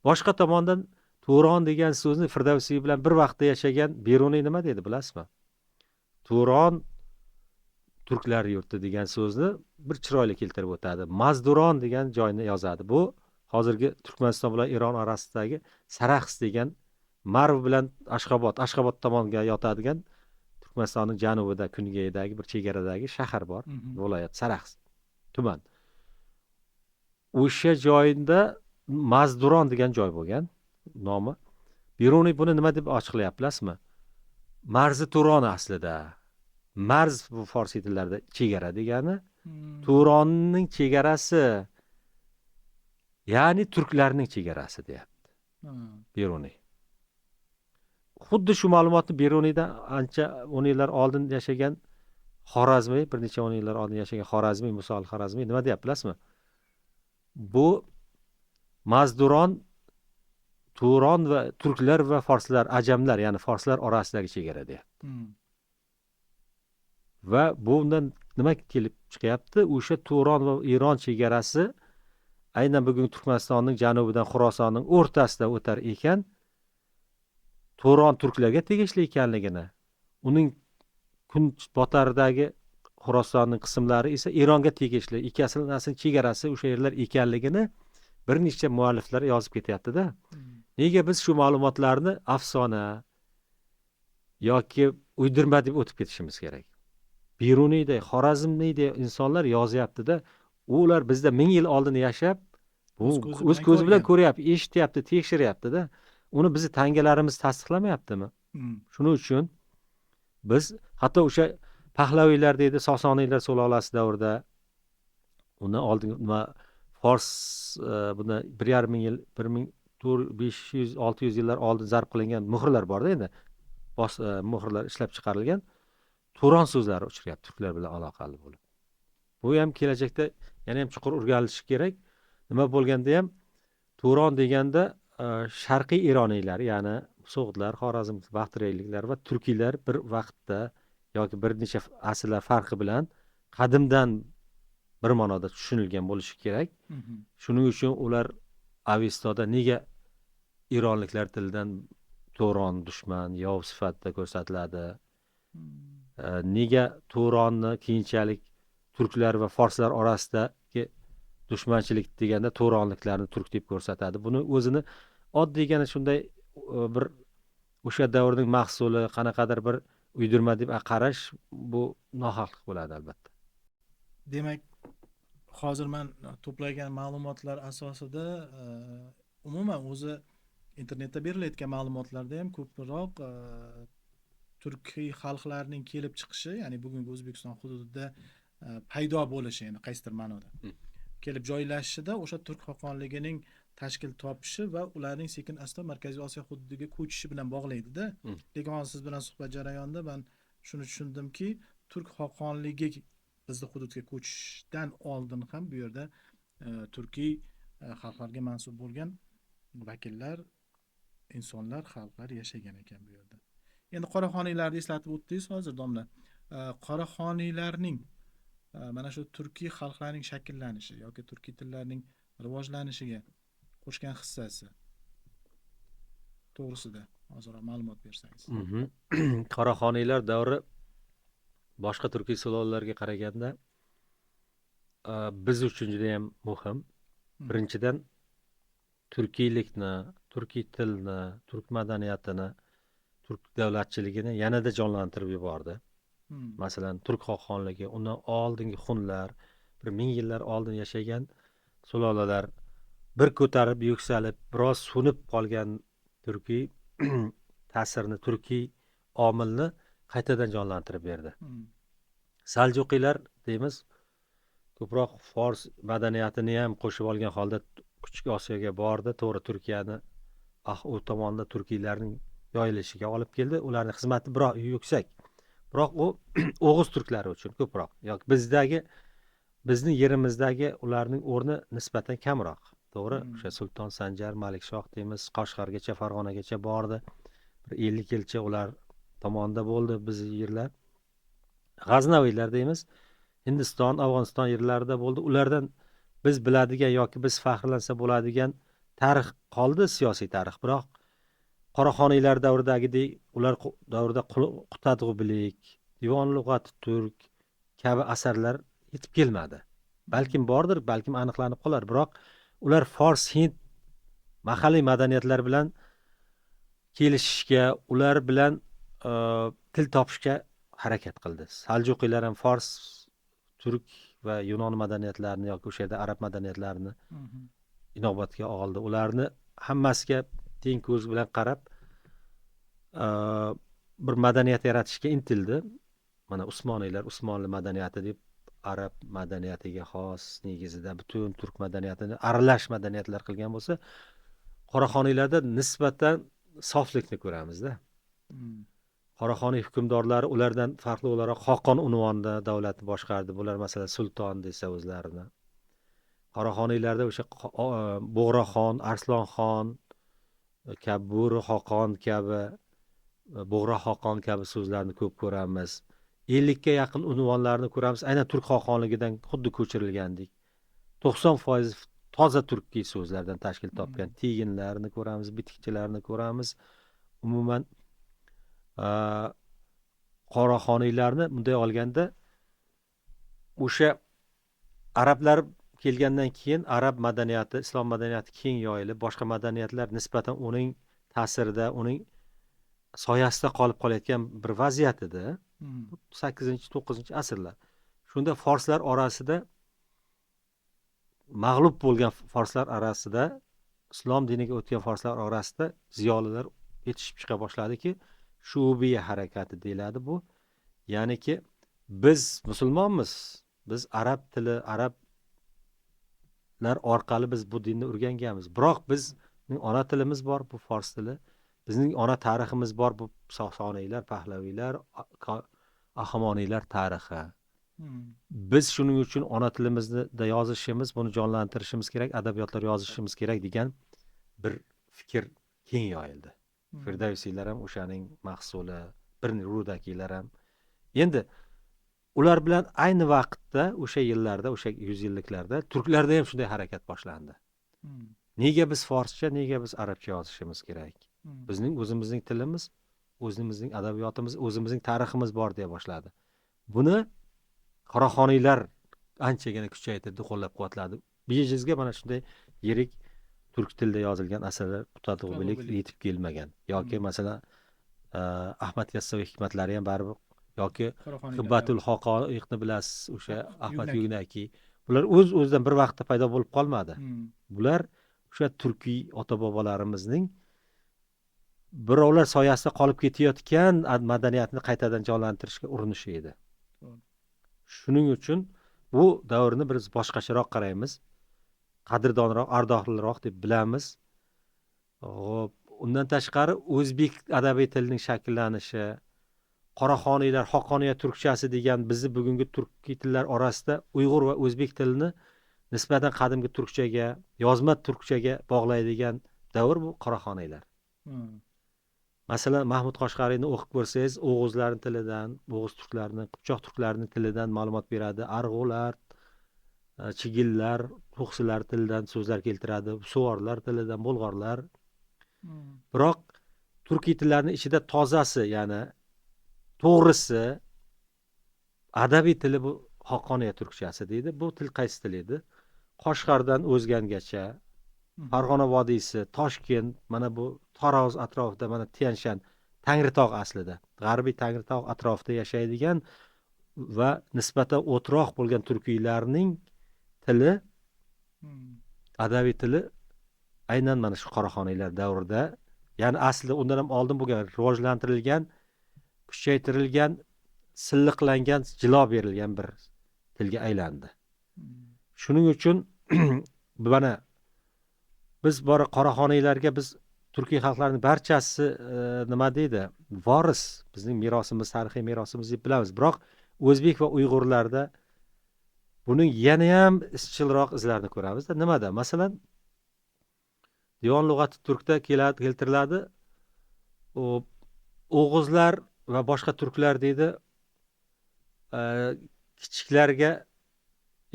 Boshqa tomondan Turon degan so'zni Firdavsiy bilan bir vaqtda yashagan Beruniy nima dedi, bilasizmi? Turon turklar yurti degan so'zni bir chiroyli keltirib o'tadi. Mazduron degan joyni yozadi. Bu hozirgi Turkmaniston bilan Iron orasidagi Saraxs degan Marv bilan Ashxobod tomonga yotadigan Turkmanistonning janubida, kungayidagi bir chegaradagi shahar bor, viloyat Saraxs tuman. O'sha joyda Mazduron degan joy bo'lgan nomi. Beruniy buni nima deb ochiqlayapti, bilasizmi? Marzi Turon aslida. Marz bu forsiy tillarda chegara degani. Turonning chegarasi, ya'ni turklarning chegarasi deyapti Beruniy. Xuddi shu ma'lumotni Beruniydan ancha 10 yillar oldin yashagan Xorazmiy, bir necha 10 yillar oldin yashagan Xorazmiy, Muso al-Xorazmiy nima deyapti, bilasizmi? Bu Mazduron Turon va turklar va forslar, ajamlar, ya'ni forslar orasidagi chegara deyapti. Va bundan nima kelib chiqyapti? O'sha Turon va Iron chegarasi aynan bugun Turkmanistonning janubidan Xurosonning o'rtasida o'tar ekan, Turon turklarga tegishli ekanligini, uning kun botaridagi Xurosonning qismlari esa Ironga tegishli, ikkasining chegarasi o'sha yerlar ekanligini bir nechta mualliflar yozib ketyapti-da. Nega biz shu ma'lumotlarni afsona yoki uydirma deb o'tib ketishimiz kerak? Beruniyday, Xorazmiyday insonlar yozyapti-da, ular bizda 1000 yil oldin yashab, O'z ko'zi o'z bilan ko'zi bilan ko'rgan. ko'ryapti, eshityapti, tekshiryapti-da. Uni bizni tangalarimiz tasdiqlamayaptimi? Hmm. Shuning uchun biz hatto o'sha Pahlaviylar deydi, Sosoniylar sulolasi davrida uni oldin nima fors buni 1,5 yil 1400-500-600 yillar oldin zarb qilingan muhrlar borda endi muhrlar ishlab chiqarilgan Turon so'zlari uchrayapti turklar bilan aloqali bo'lib. Bu ham kelajakda yana ham chuqur o'rganilishi kerak. Nima bo'lganda ham Turon deganda sharqiy eroniylar, ya'ni so'g'dlar, Xorazm, Baxteriyliklar va turkiylar bir vaqtda yoki bir necha asrlar farqi bilan qadimdan bir ma'noda tushunilgan bo'lishi kerak. Mhm. Shuning uchun ular Avistoda nega eronliklar tilidan Turon dushman, yov sifatida ko'rsatiladi? Nega Turonni keyinchalik turklar va forslar orasidagi dushmanchilik deganda Turonliklarni turk deb ko'rsatadi? Buni o'zini oddiygina shunday bir o'sha davrning mahsuli, qanaqadir bir uydirma deb qarash bu nohaqlik bo'ladi albatta. Demak, hozir men to'plagan ma'lumotlar asosida umuman o'zi internetda berilayotgan ma'lumotlarda ham ko'proq turkiy xalqlarning kelib chiqishi, ya'ni bugungi O'zbekiston hududida paydo bo'lishi, ya'ni qaysidir ma'noda kelib joylashishida o'sha turk xoqonligining tashkil topishi va ularning sekin asta Markaziy Osiyo hududiga ko'chishi bilan bog'laydida. Lekin hozir siz bilan suhbat jarayonida men shuni tushundimki, turk xoqonligi bizni hududga ko'chishdan oldin ham bu yerda turkiy xalqlarga mansub bo'lgan vakillar, insonlar, xalqlar yashagan ekan bu yerda. Endi qoraxoniylarni eslatib o'tdingiz hozir domla. Qoraxoniylarning mana shu turkiy xalqlarning shakllanishi yoki turkiy tillarning rivojlanishiga qo'shgan hissasi to'g'risida ozroq ma'lumot bersangiz. Qoraxoniylar davri boshqa turkiy sulolalariga qaraganda biz uchun juda ham muhim. Birinchidan turkiylikni, turkiy tilni, turk madaniyatini, turk davlatchiligini yanada jonlantirib yubordi. Masalan, turk xoqonligi, undan oldingi xunlar, 1000 yillar oldin yashagan sulolalar bir ko'tarib, yuksalib, biroz so'nib qolgan turkiy ta'sirni, turkiy omilni qaytadan jonlantirib berdi. Saljuqiylar deymiz, ko'proq fors madaniyatini ham qo'shib olgan holda Kuchuk Osiyoga bordi, to'g'ri Turkiyani u tomonda turkiylarning yoyilishiga olib keldi. Ularning xizmati biroq yuksak. Biroq u O'g'iz turklari uchun ko'proq yoki bizning yerimizdagi ularning o'rni nisbatan kamroq. To'g'ri, o'sha Sulton Sanjar, Malikshoh deymiz, Qoshg'argacha, Farg'onagacha bordi. Bir 50 yilcha ular tomonda bo'ldi bizning yerlar. G'aznaviylar deymiz, Hindiston, Afg'oniston yerlarida bo'ldi. Ulardan biz biladigan yoki biz faxrlansa bo'ladigan tarix qoldi, siyosiy tarix. Biroq Qoraxoniylar davridagidek ular davrida Qutadg'ubilik, Divon lug'ati turk kabi asarlar yetib kelmadi. Balkim bordir, balkim aniqlanib qolar. Biroq ular fors, hind mahalliy madaniyatlar bilan kelishishga, ular bilan til topishga harakat qildi. Saljuqiylar ham fors, turk va yunon madaniyatlarini yoki o'sha yerda arab madaniyatlarini inobatga oldi. Ularni hammasiga teng ko'z bilan qarab bir madaniyat yaratishga intildi. Mana Usmoniylar Usmonli madaniyati deb arab madaniyatiga xos negizida butun turk madaniyatini aralash madaniyatlar qilgan bo'lsa, Qoraxoniylarda nisbatan soflikni ko'ramizda. Qoraxoniy hukmdorlari ulardan farqli o'laroq Xoqon unvonida davlatni boshqardi. Bular masalan sulton desa o'zlarini. Qoraxoniylarda o'sha Bo'g'raxon, Arslonxon kabi, Bo'ri Xoqon kabi, Bo'g'ra Xoqon kabi so'zlarni ko'p ko'ramiz. 50 ga yaqin unvonlarni ko'ramiz. Aynan turk xoqonligidan xuddi ko'chirilgandek. 90% toza turkiy so'zlardan tashkil topgan. Teginlarni ko'ramiz, bitikchilarni ko'ramiz. Umuman Qoraxoniylarni bunday olganda o'sha arablar kelgandan keyin arab madaniyati, islom madaniyati keng yoyilib, boshqa madaniyatlar nisbatan uning ta'sirida, uning soyasida qolib qolayotgan bir vaziyat edi. 8-9 asrlar. Shunda forslar orasida mag'lub bo'lgan forslar orasida, islom diniga o'tgan forslar orasida ziyolilar yetishib chiqa boshladiki, shubiya harakati deyiladi bu. Ya'niki biz musulmonmiz, biz arab tili, arablar orqali biz bu dinni o'rganganmiz. Biroq bizning ona tilimiz bor, bu fors tili. Bizning ona tariximiz bor, bu Sosoniylar, Pahlaviylar, Ahamoniylar tarixi. Biz shuning uchun ona tilimizda yozishimiz, buni jonlantirishimiz kerak, adabiyotlar yozishimiz kerak degan bir fikr keng yoyildi. Firdavsiylar ham o'shaning mahsuli, bir rudakilar ham. Endi ular bilan ayni vaqtda, o'sha yillarda, o'sha 100 yilliklarda turklarda ham shunday harakat boshlandi. Nega biz forscha, nega biz arabcha yozishimiz kerak? Bizning o'zimizning tilimiz, o'zimizning adabiyotimiz, o'zimizning tariximiz bor deya boshladi. Buni Qoraxoniylar anchagina kuchaytirdi, qo'llab-quvvatladi. Bejizga mana shunday yirik turk tilida yozilgan asarlar Qutadg'ubilik yetib kelmagan. Yoki masalan Ahmad Yassaviy hikmatlari ham baribir, yoki Hibbatul Haqoiqni bilasiz, o'sha Ahmad Yugnaki. Bular o'z-o'zidan bir vaqtda paydo bo'lib qolmadi. Bular o'sha turkiy ota-bobolarimizning birovlar soyasida qolib ketayotgan madaniyatni qaytadan jonlantirishga urinishi edi. Shuning uchun bu davrni biz boshqacharoq qaraymiz, qadrdonroq, ardoqliroq deb bilamiz. Xo'p, undan tashqari o'zbek adabiy tilining shakllanishi, Qoraxoniylar, Xoqoniya turkchasi degan bizni bugungi turkiy tillar orasida Uyg'ur va o'zbek tilini nisbatan qadimgi turkchaga, yozma turkchaga bog'laydigan davr bu Qoraxoniylar. Masalan, Mahmud Qoshg'ariyni o'qib ko'rsangiz, o'g'izlarning tilidan, o'g'iz turklarini, Qipchoq turklarining tilidan ma'lumot beradi. Arg'ular, chigillar, to'qsilar tilidan so'zlar keltiradi. Suvorlar tilidan, bulg'orlar. Biroq turkiy tillarning ichida tozasi, ya'ni to'g'risi adabiy tili bu Xoqoniya turkchasi deydi. Bu til qaysi til edi? Qoshg'ardan O'zgangacha, Farg'ona vodiysi, Toshkent, mana bu Taroz atrofida, mana Tianshan, Tangritog' aslida, g'arbiy Tangritog' atrofida yashaydigan va nisbatan o'troq bo'lgan turkiylarning tili, adabiy tili aynan mana shu Qoraxoniylar davrida, ya'ni aslida undan ham oldin bo'lgan, rivojlantirilgan, kuchaytirilgan, silliqlangan, jilo berilgan bir tilga aylandi. Shuning uchun mana biz bora Qoraxoniylarga biz turkiy xalqlarning barchasi nima deydi? Voris, bizning merosimiz, tarixiy merosimiz deb bilamiz. Biroq o'zbek va uyg'urlarda buning yana ham izchilroq izlarini ko'ramiz. Nimada? Masalan, Diyon lug'ati turkda keltiriladi. O'g'izlar va boshqa turklar deydi, kichiklarga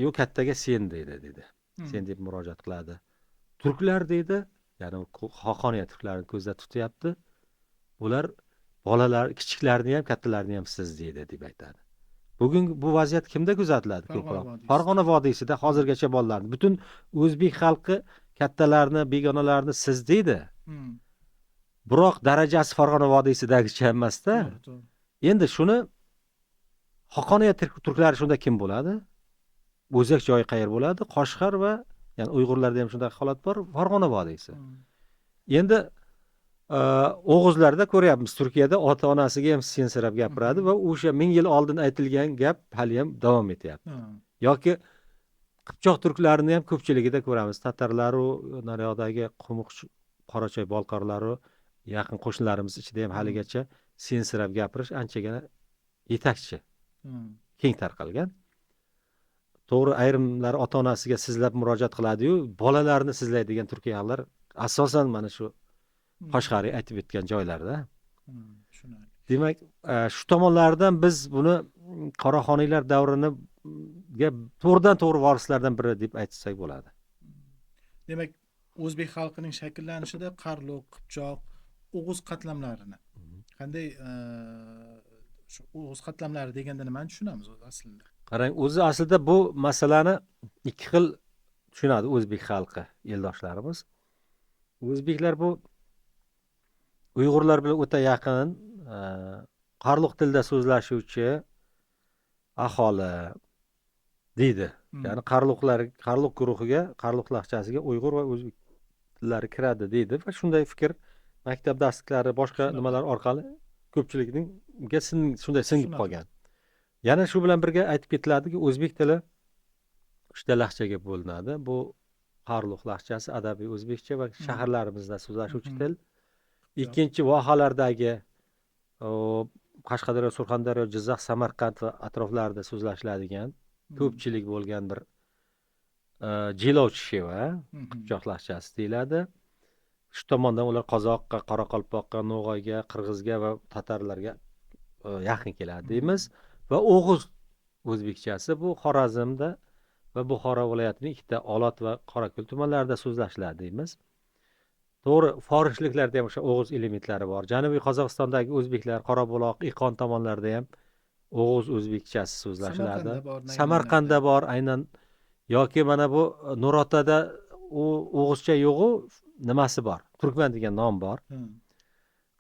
yo kattaga sen deydi. Sen deb murojaat qiladi. Turklar deydi, ya'ni Xoqoniya turklarini ko'zda tutyapti. Ular bolalar, kichiklarni ham, kattalarni ham siz deydi deb aytadi. Bugun bu vaziyat kimda kuzatiladi ko'proq? Farg'ona vodiysida hozirgacha bolalarni, butun o'zbek xalqi kattalarni, begonalarni siz deydi. Biroq darajasi Farg'ona vodiysidagicha emas-da. Endi shuni Xoqoniya turklari shunda kim bo'ladi? O'zak joyi qayer bo'ladi? Qoshg'ar va ya'ni Uyg'urlarda ham shunday holat bor, Farg'ona vodiysi. Endi O'g'izlarda ko'ryapmiz, Turkiyada ota-onasiga ham sensirab gapiradi va o'sha 1000 yil oldin aytilgan gap hali ham davom etyapti. Yoki Qipchoq turklarini ham ko'pchiligida ko'ramiz. Tatarlar-u, naryoqdagi Qumuq, Qorachoy bolqorlari yaqin qo'shnilarimiz ichida ham haligacha sensirab gapirish anchagina yetakchi. Keng tarqalgan. To'g'ri, ayrimlar ota-onasiga sizlab murojaat qiladi-yu, bolalarni sizlaydigan turkiyalar asosan mana shu Qoshg'ariy aytib o'tgan joylarda. Demak, shu tomonlardan biz buni Qoraxoniylar davriniga to'g'ridan-to'g'ri vorislardan biri deb aytsak bo'ladi. Demak, o'zbek xalqining shakllanishida Qarluq, Qipchoq, O'g'iz qatlamlarini qanday shu O'g'iz qatlamlari deganda nimani tushunamiz aslida? Qarang, o'zi aslida bu masalani ikki xil tushunadi o'zbek xalqi eldoshlarimiz. O'zbeklar bu Uyg'urlar bilan o'ta yaqin, qarluq tilda so'zlashuvchi aholi deydi. Ya'ni qarluq guruhiga, qarluq laqchasiga Uyg'ur va o'zbek tillari kiradi deydi va shunday fikr maktab darsliklari, boshqa nimalar orqali ko'pchilikninga shunday singib qolgan. Yana shu bilan birga aytib ketiladiki, o'zbek tili 3 ta laqchaga bo'linadi. Bu qarluq laqchasi, adabiy o'zbekcha va shaharlarimizda so'zlashuvchi til. Ikkinchi vohalardagi Qashqadaryo, Surxondaryo, Jizzax, Samarqand va atroflarida so'zlashiladigan ko'pchilik bo'lgan bir jilovchi sheva, Qipchoq laqchasi deyiladi. Shu tomondan ular qozoqqa, qoraqalpoqqa, no'g'ayga, qirg'izga va tatarlarga yaqin keladi deymiz. Va o'g'iz o'zbekchasi bu Xorazmda va Buxoro viloyatining 2 ta Olot va Qorako'l tumanlarida so'zlashiladi deymiz. To'g'ri, forishliklarda ham o'sha o'g'iz elementlari bor. Janubiy Qozog'istondagi o'zbeklar, Qorabuloq, Iqon tomonlarida ham o'g'iz o'zbekchasi so'zlashiladi. Samarqandda bor, aynan. Yoki mana bu Nurotada u o'g'izcha yo'g'u nimasi bor? Turkman degan nom bor.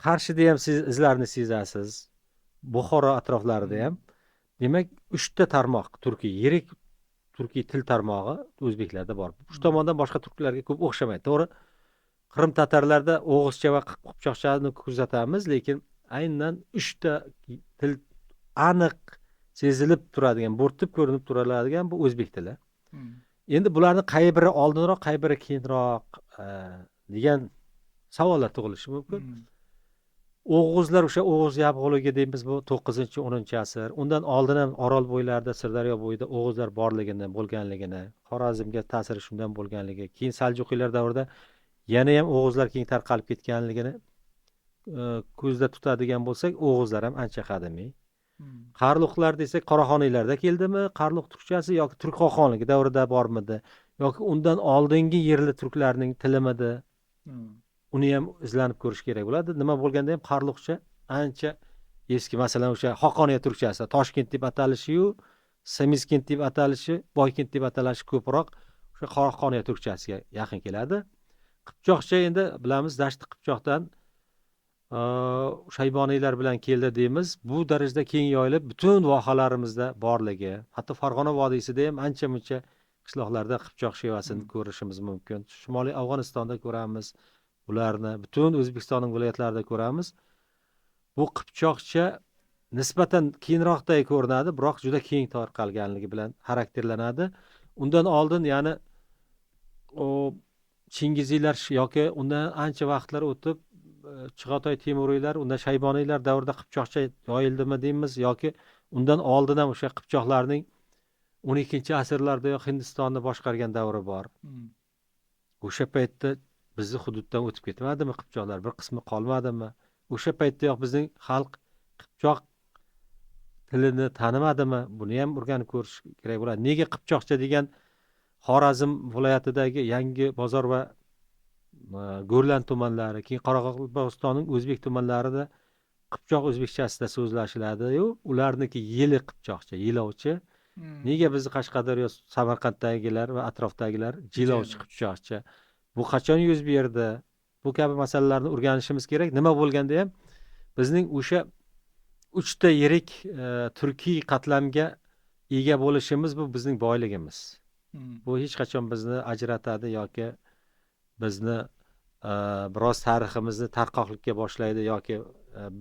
Qarshida ham siz izlarni sezasiz. Buxoro atroflarida ham. Demak, 3 ta tarmoq turkiy, yirik turkiy til tarmog'i o'zbeklarda bor. Shu tomondan boshqa turklarga ko'p o'xshamaydi. To'g'ri, Qrim tatarlarda o'g'izcha va qipchoqchani kuzatamiz, lekin aynan 3 ta til aniq sezilib turadigan, bo'rtib ko'rinib turadigan bu o'zbek tili. Endi bularni qay biri oldinroq, qay biri keyinroq degan savollar tug'ilishi mumkin. O'g'izlar o'sha O'g'iz yabg'uligi deymiz, bu 9-10 asr. Undan oldin ham Orol bo'ylarida, Sirdaryo bo'yida o'g'izlar bo'lganligini, Xorazmga ta'siri shundan bo'lganligi, keyin Saljuqiylar davrida yana ham o'g'izlar keng tarqalib ketganligini ko'zda tutadigan bo'lsak, o'g'izlar ham ancha qadimiy. Qarluqlar desak, Qoraxoniylarda keldimi? Qarluq turkchasi yoki Turk xoqonligi davrida bormidi? Yoki undan oldingi yerli turklarning tilimidi? Uni ham izlanib ko'rish kerak bo'ladi. Nima bo'lganda ham qarluqcha ancha eski, masalan, o'sha Xoqoniya turkchasi Toshkent deb atalishi-yu, Semizkent deb atalishi, Boykent deb atalishi ko'proq o'sha Qoraxoniya turkchasiga yaqin keladi. Qipchoqcha endi bilamiz, Dashti Qipchoqdan Shayboniylar bilan keldi deymiz. Bu darajada keng yoyilib, butun vohalarimizda borligi, hatto Farg'ona vodiysida ham ancha-muncha qishloqlarda Qipchoq shevasini ko'rishimiz mumkin. Shimoliy Afg'onistonda ko'ramiz ularni, butun O'zbekistonning viloyatlarida ko'ramiz. Bu Qipchoqcha nisbatan keyinroqdek ko'rinadi, biroq juda keng tarqalganligi bilan xarakterlanadi. Undan oldin, ya'ni Chingiziylar yoki undan ancha vaqtlar o'tib Chig'atoy Temuriylar, unda Shayboniylar davrida Qipchoqcha yoyildimi deymiz, yoki undan oldin ham o'sha Qipchoqlarning 12-asrlarda Hindistonni boshqargan davri bor. O'sha paytda bizni hududdan o'tib ketmadimi Qipchoqlar? Bir qismi qolmadimi? O'sha paytda bizning xalq Qipchoq tilini tanimadimi? Buni ham o'rganib ko'rish kerak bo'ladi. Nega Qipchoqcha degan Xorazm viloyatidagi Yangi Bozor va Go'rland tumanlari, keyin Qoraqalpog'istonning o'zbek tumanlarida Qipchoq o'zbekchasida so'zlashiladi-yu, ularniki yili Qipchoqcha, yilovchi. Nega bizni Qashqadaryo, Samarqanddagilar va atrofdagilar jilovchi Qipchoqcha? Bu qachon yuz berdi? Bu kabi masalalarni o'rganishimiz kerak. Nima bo'lganda ham bizning o'sha 3 ta yirik turkiy qatlamga ega bo'lishimiz bu bizning boyligimiz. Bu hech qachon bizni ajratadi yoki bizni biroz tariximizni tarqoqlikka boshlaydi yoki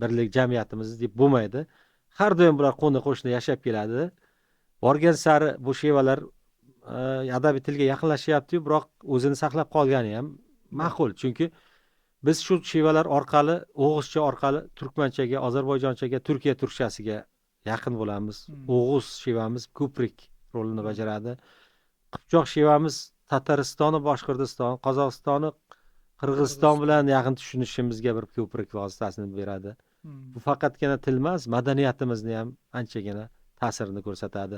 birlik jamiyatimiz deb bo'lmaydi. Har doim bular qo'ni-qo'shni yashab keladi. Borgan sari bu shevalar adabiy tilga yaqinlashyapti-yu, biroq o'zini saqlab qolgani ham ma'qul. Chunki biz shu shevalar orqali, o'g'izcha orqali turkmanchaga, ozarbayjonchaga, Turkiya turkchasiga yaqin bo'lamiz. O'g'iz shevamiz ko'prik rolini bajaradi. Qipchoq shevamiz Tatariston, Boshqirdiston, Qozog'iston, Qirg'iziston bilan yaqin tushunishimizga bir ko'prik vositasini beradi. Bu faqatgina til emas, madaniyatimizni ham anchagina ta'sirini ko'rsatadi,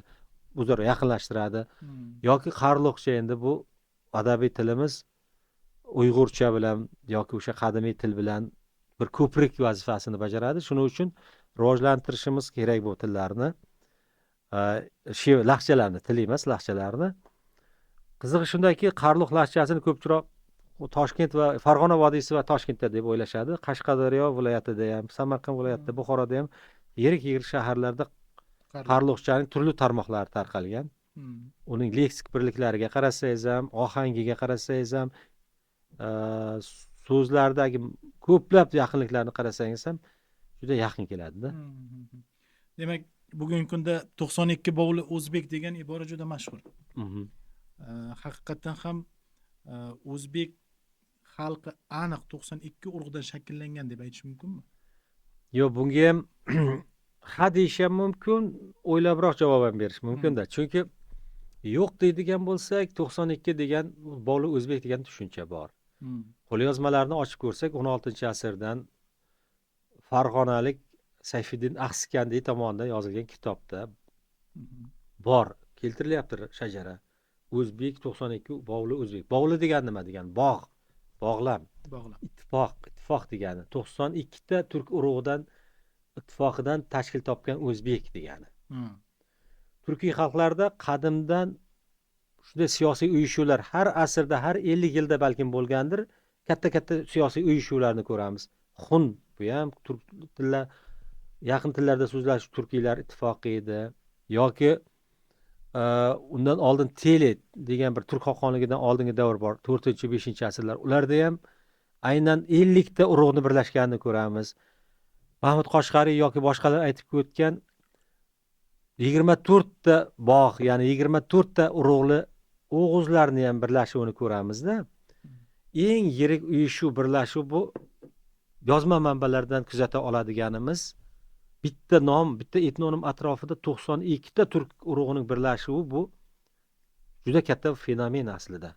o'zaro yaqinlashtiradi. Yoki qarluqcha, endi bu adabiy tilimiz Uyg'urcha bilan yoki o'sha qadimiy til bilan bir ko'prik vazifasini bajaradi. Shuning uchun rivojlantirishimiz kerak bu tillarni. Laqchalarni, til emas, laqchalarni. Qizig'i shundaki, Qarluq lashchasini ko'pchiroq Toshkent va Farg'ona vodiysi va Toshkentda deb o'ylashadi. Qashqadaryo viloyatida ham, Samarqand viloyatida, Buxoroda ham yirik shaharlarda Qarluqchaning turli tarmoqlari tarqalgan. Uning leksik birliklariga qarasangiz ham, ohangiga qarasangiz ham, so'zlardagi ko'plab yaqinliklarni qarasangiz ham juda yaqin keladida. Demak, bugungi kunda 92 bovli o'zbek degan ibora juda mashhur. Haqiqatan ham o'zbek xalqi aniq 92 urug'dan shakllangan deb aytish mumkinmi? Yo'q, bunga ham ha deyish ham mumkin, o'ylabroq javob ham berish mumkinda. Chunki yo'q deydigan bo'lsak, 92 degan bovli o'zbek degan tushuncha bor. Qo'lyozmalarni ochib ko'rsak, 16-asrdan farg'onalik Sayfiddin Axsikandiy tomonidan yozilgan kitobda bor, keltirilyapti shajara. O'zbek 92 bovli o'zbek. Bovli degani nima degani? Bog', bog'lam, ittifoq degani. 92 ta turk urug'idan ittifoqidan tashkil topgan o'zbek degani. Turkiy xalqlarda qadimdan shunday siyosiy uyushuvlar har asrda, har 50 yilda balkim bo'lgandir, katta siyosiy uyushuvlarni ko'ramiz. Xun, bu ham turk tillar, yaqin tillarda so'zlash turkiylar ittifoqi edi, yoki undan oldin Tele degan bir turk xoqonligidan oldingi davr bor, 4-5-asrlar. Ularda ham aynan 50 ta urug'ni birlashganini ko'ramiz. Mahmud Qoshg'ariy yoki boshqalar aytib o'tgan 24 ta bog', ya'ni 24 ta urug'li o'g'izlarni ham birlashuvini ko'ramizda. Eng yirik uyushuv, birlashuv bu yozma manbalardan kuzata oladiganimiz bitta nom, bitta etnonim atrofida 92 ta turk urug'ining birlashuvi, bu juda katta fenomen aslida.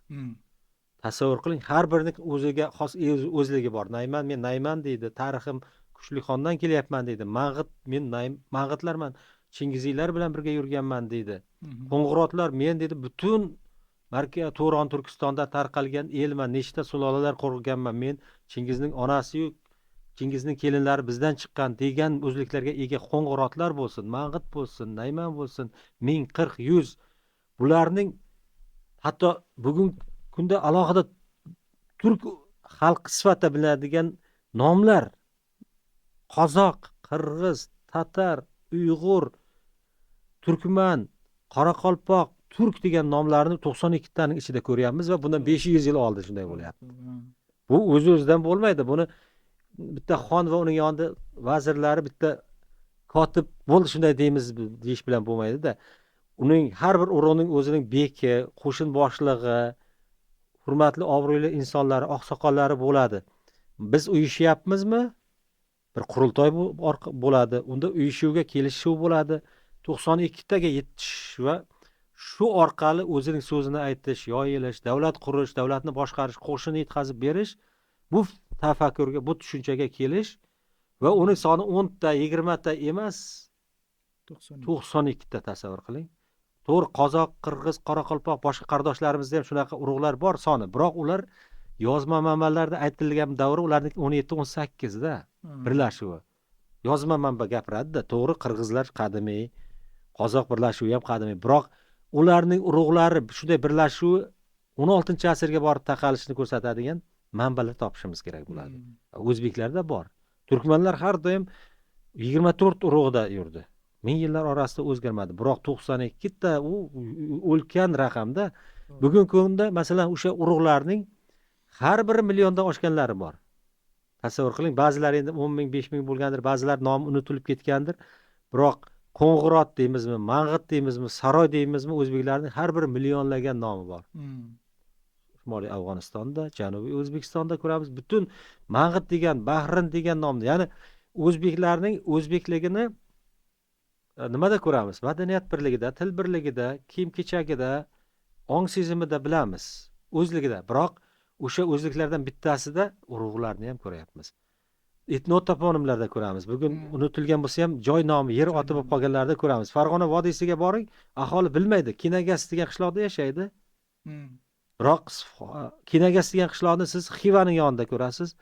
Tasavvur qiling, har birining o'ziga xos o'zligi bor. Nayman, men Nayman deydi, tarixim Kuchlixondan kelyapman deydi. Mang'it, men Mang'itlarman, Chingiziylar bilan birga yurganman deydi. Qo'ng'irotlar, men deydi, butun To'ron Turkistonda tarqalgan elman, nechta sulolalar qurganman, men Chingizning onasi-yu Chingizning kelinlari bizdan chiqqan degan o'zliklarga ega qo'ng'irotlar bo'lsin, Mang'it bo'lsin, Nayman bo'lsin, 1000, 40, 100, bularning hatto bugungi kunda alohida turk xalqi sifatida bilinadigan nomlar, qozoq, qirg'iz, tatar, uyg'ur, turkman, qoraqalpoq, turk degan nomlarni 92 taning ichida ko'ryapmiz va bundan 500 yil oldin shunday bo'lyapti. Bu o'z-o'zidan bo'lmaydi. Buni bitta xon va uning yonida vazirlari, bitta kotib bo'ldi shunday deymiz deyish bilan bo'lmaydi-da. Uning har bir urug'ning o'zining beki, qo'shin boshlig'i, hurmatli obro'li insonlari, oqsoqollari bo'ladi. Biz uyushyapmizmi? Bir qurultoy bo'ladi. Unda uyushuvga kelishuv bo'ladi. 92 taga yetish va shu orqali o'zining so'zini aytish, yoyilish, davlat qurish, davlatni boshqarish, qo'shin yetkazib berish, bu tafakkurga, bu tushunchaga kelish va uning soni 10 ta, 20 ta emas, 92 ta tasavvur qiling. To'g'ri, qozoq, qirg'iz, qoraqalpoq, boshqa qardoshlarimizda ham shunaqa urug'lar bor soni, biroq ular yozma manbalarda aytilgan davri ularning 17-18 da birlashuvi. Yozma manba gapiradi-da, to'g'ri, qirg'izlar qadimiy, qozoq birlashuvi ham qadimiy, biroq ularning urug'lari shunday birlashuvi 16-asrga borib taqalishini ko'rsatadigan manbalar topishimiz kerak bo'ladi. O'zbeklarda bor. Turkmanlar har doim 24 urug'da yurdi. 1000 yillar orasida o'zgarmadi. Biroq 92 ta u o'lkan raqamda. Bugungi kunda masalan o'sha urug'larning har biri milliondan oshganlari bor. Tasavvur qiling, ba'zilari endi 10 ming, 5 ming bo'lgandir, ba'zilar nomi unutilib ketgandir. Biroq Qo'ng'irot deymizmi, Mang'it deymizmi, Saroy deymizmi, o'zbeklarning har bir millionlagan nomi bor. Shimoliy Afg'onistonda, Janubiy O'zbekistonda ko'ramiz. Butun Mang'it degan, Bahrin degan nomni, ya'ni o'zbeklarning o'zbekligini nimada ko'ramiz? Madaniyat birligida, til birligida, kiyim-kechagida, ong sezimida bilamiz, o'zligida. Biroq o'sha o'zliklardan bittasida urug'larni ham ko'ryapmiz. Etnotoponimlarda ko'ramiz. Bugun unutilgan bo'lsa ham joy nomi, yer oti bo'lib qolganlarda ko'ramiz. Farg'ona vodiysiga boring, aholi bilmaydi. Kinagas degan qishloqda yashaydi. Biroq Kinagas degan qishloqni siz Xivaning yonida ko'rasiz.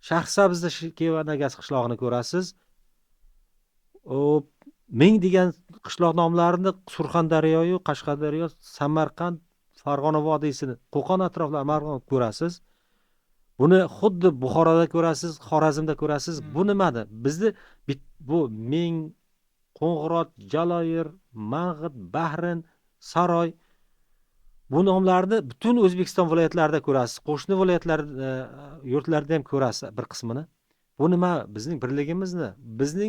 Shahrisabzda Kinagas qishlog'ini ko'rasiz. Ming degan qishloq nomlarini Surxondaryo, Qashqadaryo, Samarqand, Farg'ona vodiysini, Qo'qon atroflarini Marg'ilon ko'rasiz. Buni xuddi Buxoroda ko'rasiz, Xorazmda ko'rasiz. Bu nimada? Bizni bu Ming, Qo'ng'irot, Jaloyir, Mang'it, Bahrin, Saroy bu nomlarni butun O'zbekiston viloyatlarida ko'rasiz. Qo'shni viloyatlar yurtlarda ham ko'rasiz bir qismini. Bu nima? Bizning birligimizni, bizni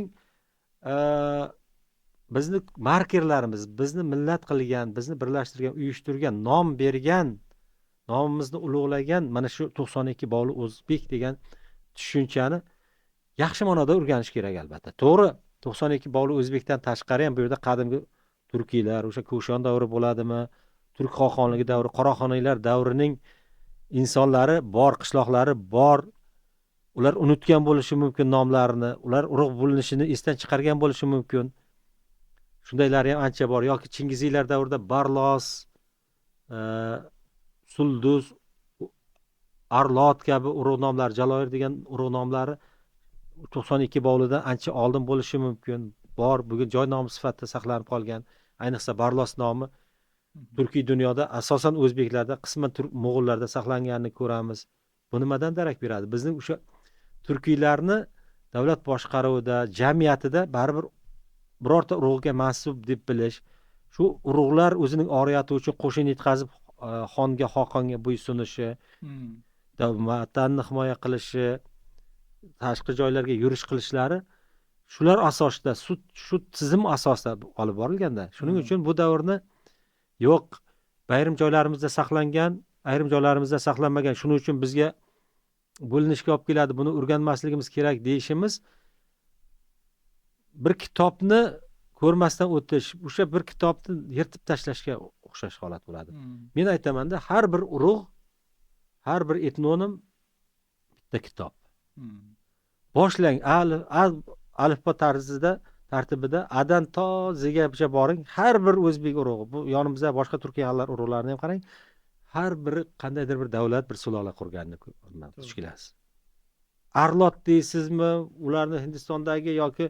markerlarimiz, bizni millat qilgan, bizni birlashtirgan, uyushtirgan, nom bergan, nomimizni ulug'lagan mana shu 92 bog'li o'zbek degan tushunchani yaxshi ma'noda o'rganish kerak albatta. To'g'ri, 92 bog'li o'zbekdan tashqari ham bu yerda qadimgi turkiylar, o'sha Kushan davri bo'ladimi, turk xoqonligi davri, qoraxoniylar davrining insonlari bor, qishloqlari bor. Ular unutgan bo'lishi mumkin nomlarini, ular urug' bo'linishini esdan chiqargan bo'lishi mumkin. Shundaylari ham ancha bor. Yoki Chingiziylar davrida Barlos, Sulduz, Arlot kabi urug' nomlar, Jaloyir degan urug' nomlari 92 bog'lidan ancha oldin bo'lishi mumkin. Bor, bugun joy nomi sifatida saqlanib qolgan. Ayniqsa Barlos nomi turkiy dunyoda asosan o'zbeklarda, qisman mo'g'ullarda saqlanganini ko'ramiz. Bu nimadan darak beradi? Bizning o'sha turkiylarni davlat boshqaruvida, jamiyatida baribir birorta urug'ga mansub deb bilish, shu urug'lar o'zining oriyati uchun qo'shin yetkazib xonga, xoqonga bo'ysunishi, vatanni himoya qilishi, tashqi joylarga yurish qilishlari shular asosida, shu tizim asosida olib borilganda. Shuning uchun bu davrni yo'q, ayrim joylarimizda saqlangan, ayrim joylarimizda saqlanmagan, shuning uchun bizga bo'linishga olib keladi, buni o'rganmasligimiz kerak deyishimiz bir kitobni ko'rmasdan o'tish, o'sha bir kitobni yirtib tashlashga o'xshash holat bo'ladi. Men aytamanda, har bir urug', har bir etnonim bitta kitob. Boshlang alifbo tartibida Adan to Zgacha boring, har bir o'zbek urug'i, bu yonimizda boshqa turkiyalar urug'larini ham qarang, har biri qandaydir bir davlat, bir sulola qurganini tush kelasiz. Arlot deysizmi, ularni Hindistondagi yoki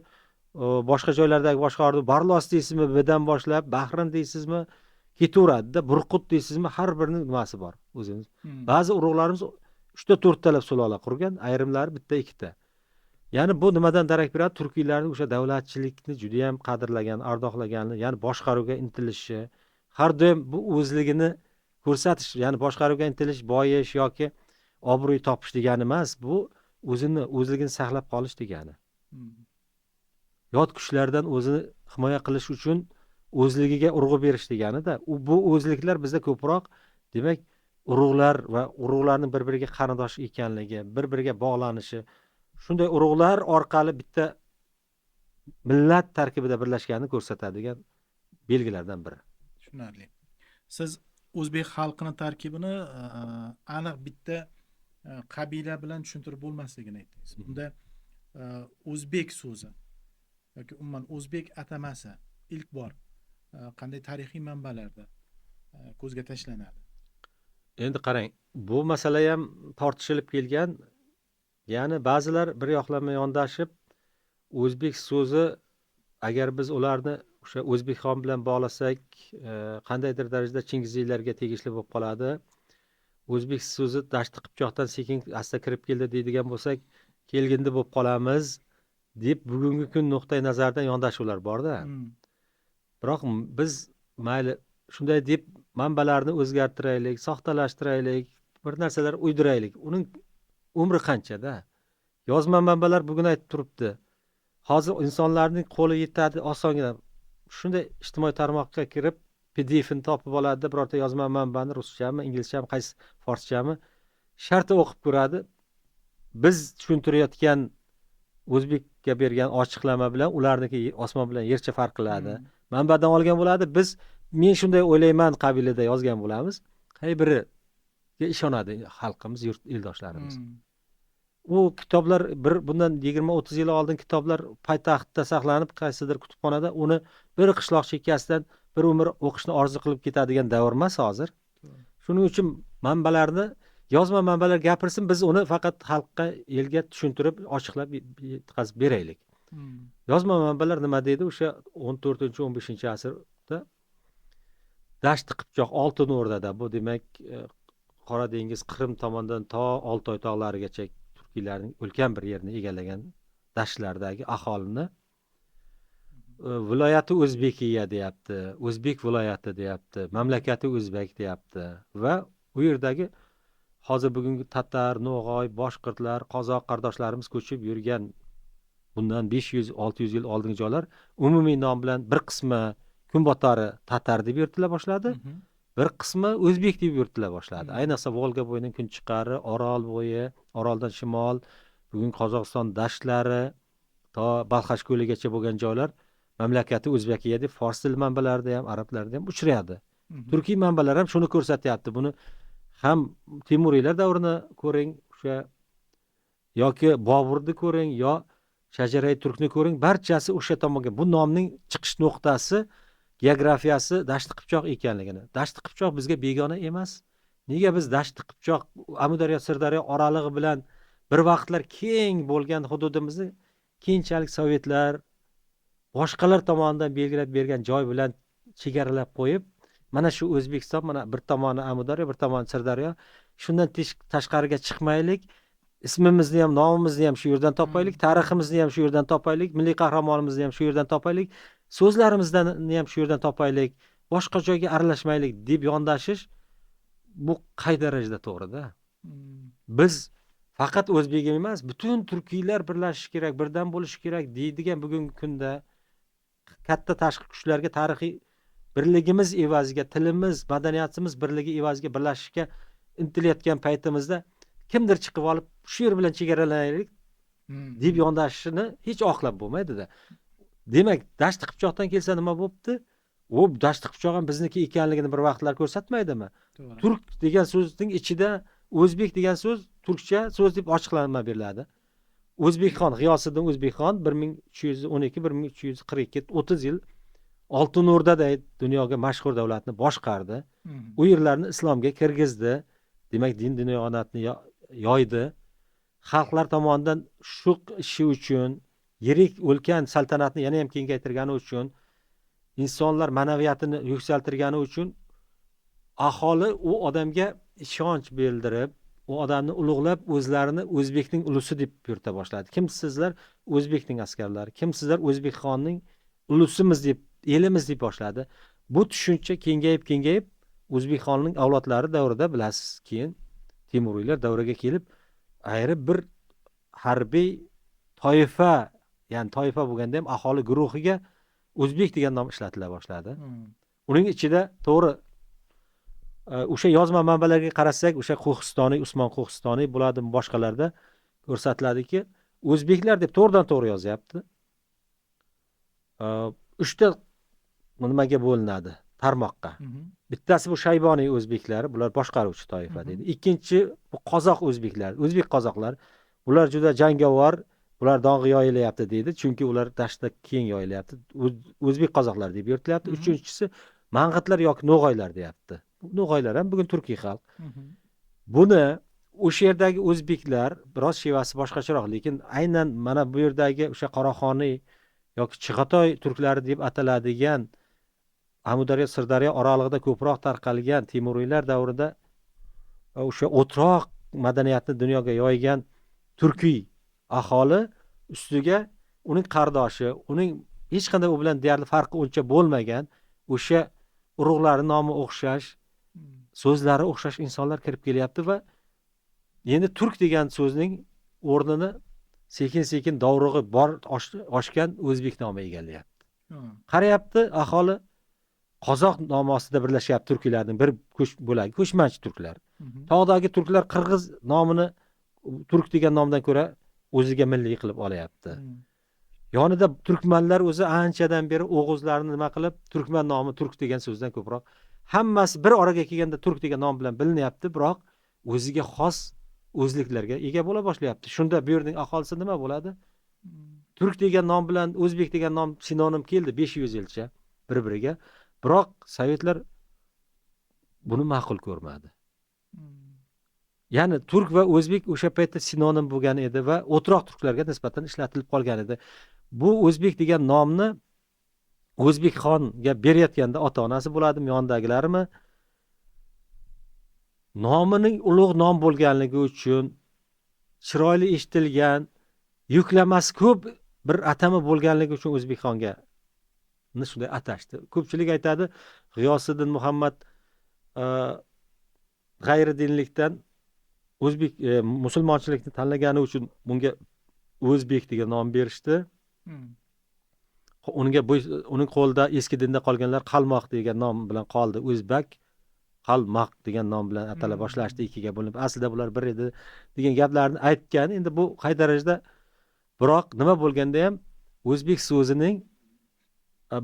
boshqa joylardagi boshqa Barlos deysizmi, Bdan boshlab, Bahrin deysizmi, ketaveradida, Burqut deysizmi, har birining nimasi bor o'zimiz. Ba'zi urug'larimiz 3-4 talab sulola qurgan, ayrimlari bitta, ikkita. Ya'ni bu nimadan darak beradi? Turkiylarning o'sha davlatchilikni juda ham qadrlagan, ardoqlaganini, ya'ni boshqaruvga intilishi, har doim bu o'zligini ko'rsatish, ya'ni boshqaruvga intilish, boyish yoki obro'y topish degani emas, bu o'zligini saqlab qolish degani. Yot kuchlardan o'zini himoya qilish uchun o'zligiga urg'u berish deganida, bu o'zliklar bizda ko'proq, demak, urug'lar va urug'larning bir-biriga qarindosh ekanligi, bir-biriga bog'lanishi, shunday urug'lar orqali bitta millat tarkibida birlashganini ko'rsatadigan belgilardan biri. Tushunarli. Siz o'zbek xalqini tarkibini aniq bitta qabila bilan tushuntirib bo'lmasligini aytdingiz. Bunda o'zbek so'zi yoki umuman o'zbek atamasi ilk bor qanday tarixiy manbalarda ko'zga tashlanadi? Endi qarang, bu masala ham tortishilib kelgan. Ya'ni ba'zilar bir yoqlama yondashib, o'zbek so'zi agar biz ularni o'sha O'zbekxon bilan bog'lasak, qandaydir darajada Chingiziylarga tegishli bo'lib qoladi. O'zbek so'zi Dashti Qipchoqdan sekin asta kirib keldi deydigan bo'lsak, kelgindi bo'lib qolamiz deb bugungi kun nuqtai nazardan yondashuvlar borda. Biroq biz mayli shunday deb manbalarni o'zgartiraylik, soxtalashtiraylik, bir narsalar uydiraylik. Uning umri qanchada? Yozma manbalar bugun aytib turibdi. Hozir insonlarning qo'li yetadi osongina. Shunday ijtimoiy tarmoqqa kirib PDF'ni topib oladi, birorta yozma manbani ruschami, inglizchami, qaysi forschami shartta o'qib ko'radi. Biz tushuntirayotgan o'zbekka bergan ochiqlama bilan ularniki osmon bilan yercha farq qiladi. Manbadan olgan bo'ladi. Men shunday o'ylayman qabilida yozgan bo'lamiz. Qay biriga ishonadi xalqimiz, eldoshlarimiz. U kitoblar bundan 20-30 yil oldin kitoblar poytaxtda saqlanib, qaysidir kutubxonada, uni bir qishloq chekkasidan bir umr o'qishni orzu qilib ketadigan davr emas hozir. Shuning uchun manbalarni, yozma manbalar gapirsin, biz uni faqat xalqqa, elga tushuntirib, ochiqlab yetkazib beraylik. Yozma manbalar nima deydi? O'sha 14-15-asrda Dashti Qipchoq Oltin O'rdada, bu demak Qora dengiz Qrim tomondan to Oltoy tog'larigacha turkiylarning ulkan bir yerini egallagan dashtlardagi aholini viloyati O'zbekiya deyapti, O'zbek viloyati deyapti, mamlakati O'zbek deyapti va u yerdagi hozir bugungi tatar, no'g'oy, boshqirdlar, qozoq qardoshlarimiz ko'chib yurgan bundan 500-600 yil oldingi joylar umumiy nom bilan bir qismi kunbotarı tatar deb yuritila boshladi, bir qismi o'zbek deb yuritila boshladi. Ayniqsa Volga bo'yining kunchiqari, Orol bo'yi, Oroldan shimol, bugun Qozog'iston dashtlari to Balxash ko'ligacha bo'lgan joylar mamlakati O'zbekiya deb fors tili manbalarida ham, arablarda ham uchrayadi. Turkiy manbalar ham shuni ko'rsatyapti. Buni ham Temuriylar davrini ko'ring, o'sha yoki Boburni ko'ring, yo Shajarai Turkni ko'ring, barchasi o'sha tomonga. Bu nomning chiqish nuqtasi, geografiyasi Dashti Qipchoq ekanligini. Dashti Qipchoq bizga begona emas. Nega biz Dashti Qipchoq, Amudaryo, Sirdaryo oralig'i bilan bir vaqtlar keng bo'lgan hududimizni keyinchalik sovetlar boshqalar tomonidan belgilab bergan joy bilan chegaralab qo'yib, mana shu O'zbekiston, mana bir tomoni Amudaryo, bir tomoni Sirdaryo, shundan tashqariga chiqmaylik, ismimizni ham, nomimizni ham shu yerdan topaylik, tariximizni ham shu yerdan topaylik, milliy qahramonimizni ham shu yerdan topaylik, so'zlarimizni ham shu yerdan topaylik, boshqa joyga aralashmaylik deb yondashish bu qay darajada to'g'ri-da? Biz faqat o'zbek emas, butun turkiylar birlashishi kerak, birdan bo'lishi kerak deydigan bugungi kunda katta tashqi kuchlarga tarixiy birligimiz evaziga, tilimiz, madaniyatimiz birligi evaziga birlashishga intilayotgan paytimizda kimdir chiqib olib shu yer bilan chegaralanaylik deb yondashishini hech oqlab bo'lmaydi-da. Demak, Dashti Qipchoqdan kelsa nima bo'libdi? U Dashti Qipchoq ham bizniki ekanligini bir vaqtlar ko'rsatmaydimi? Turk degan so'zning ichida O'zbek degan so'z turkcha so'z deb ochiqlanma beriladi. O'zbekxon, G'iyosiddin O'zbekxon 1312-1342 30 yil Oltin O'rdada dunyoga mashhur davlatni boshqardi. U yerlarni islomga kirgizdi. Demak, din diyonatni yoydi. Xalqlar tomonidan shu ishi uchun, yirik ulkan saltanatni yana ham kengaytirgani uchun, insonlar ma'naviyatini yuksaltirgani uchun aholi u odamga ishonch bildirib, u odamni ulug'lab, o'zlarini O'zbekning ulusi deb yurita boshladi. Kim sizlar? O'zbekning askarlari. Kim sizlar? O'zbekxonning ulusimiz deb, elimiz deb boshladi. Bu tushuncha kengayib O'zbekxonning avlodlari davrida bilasiz, keyin Temuriylar davriga kelib ayri bir harbiy toifa, ya'ni toifa bo'lganda ham aholi guruhiga O'zbek degan nom ishlatila boshladi. Uning ichida to'g'ri o'sha yozma manbalarga qarasak, o'sha Qo'qistoniy, Usmon Qo'qistoniy bo'ladi, boshqalarda ko'rsatiladiki, o'zbeklar deb to'g'ridan-to'g'ri yozyapti. 3 ta nimaga bo'linadi? Tarmoqqa. Bittasi bu Shayboniy o'zbeklari, bular boshqaruvchi toifa deydi. Ikkinchi bu qozoq o'zbeklar, o'zbek qozoqlar. Bular juda jangovar, bular dong'i yoyilyapti deydi, chunki ular dashtda keng yoyilyapti. O'zbek qozoqlar deb yuritilyapti. Uchinchisi mang'itlar yoki no'g'oylar deyapti. No'g'oylar ham bugun turkiy xalq. Buni o'sha yerdagi o'zbeklar biroz shevasi boshqacharoq, lekin aynan mana bu yerdagi o'sha Qoraxoniy yoki Chig'atoy turklari deb ataladigan Amudaryo, Sirdaryo oralig'ida ko'proq tarqalgan Temuriylar davrida o'sha o'troq madaniyatni dunyoga yoygan turkiy aholi ustiga uning qardoshi, uning hech qanday u bilan deyarli farqi uncha bo'lmagan o'sha urug'lari nomi o'xshash, so'zlari o'xshash insonlar kirib kelyapti va endi turk degan so'zning o'rnini sekin-sekin dovrug'i bor oshgan o'zbek nomi egallayapti. Qarayapti, aholi qozoq nomi ostida birlashyapti turklarning bir bo'lagi, ko'chmanchi turklar. Tog'dagi turklar qirg'iz nomini turk degan nomdan ko'ra o'ziga milliy qilib olyapti. Yonida turkmanlar o'zi anchadan beri o'g'izlarni nima qilib, turkman nomi turk degan so'zdan ko'proq. Hammasi bir oraga kelganda turk degan nom bilan bilinyapti, biroq o'ziga xos o'zliklarga ega bo'la boshlayapti. Shunda bu yerning aholisi nima bo'ladi? Turk degan nom bilan o'zbek degan nom sinonim keldi 500 yilcha bir-biriga. Biroq sovetlar buni ma'qul ko'rmadi. Ya'ni turk va o'zbek o'sha paytda sinonim bo'lgan edi va o'troq turklarga nisbatan ishlatilib qolgan edi. Bu o'zbek degan nomni O'zbekxonga berayotganda ota-onasi bo'ladimi, yonidagilarimi, nomining ulug' nom bo'lganligi uchun chiroyli eshitilgan, yuklamasi ko'p bir atama bo'lganligi uchun O'zbekxonga shunday atashdi. Ko'pchilik aytadi, G'iyosiddin Muhammad g'ayridinlikdan musulmonchilikni tanlagani uchun bunga O'zbek degan nom berishdi. Uning qo'lida eski dinda qolganlar Qalmoq degan nom bilan qoldi. O'zbak Qalmoq degan nom bilan atala boshlashdi, ikkiga bo'linib. Aslida bular bir edi degan gaplarni aytgan. Endi bu qay darajada, biroq nima bo'lganda ham o'zbek so'zining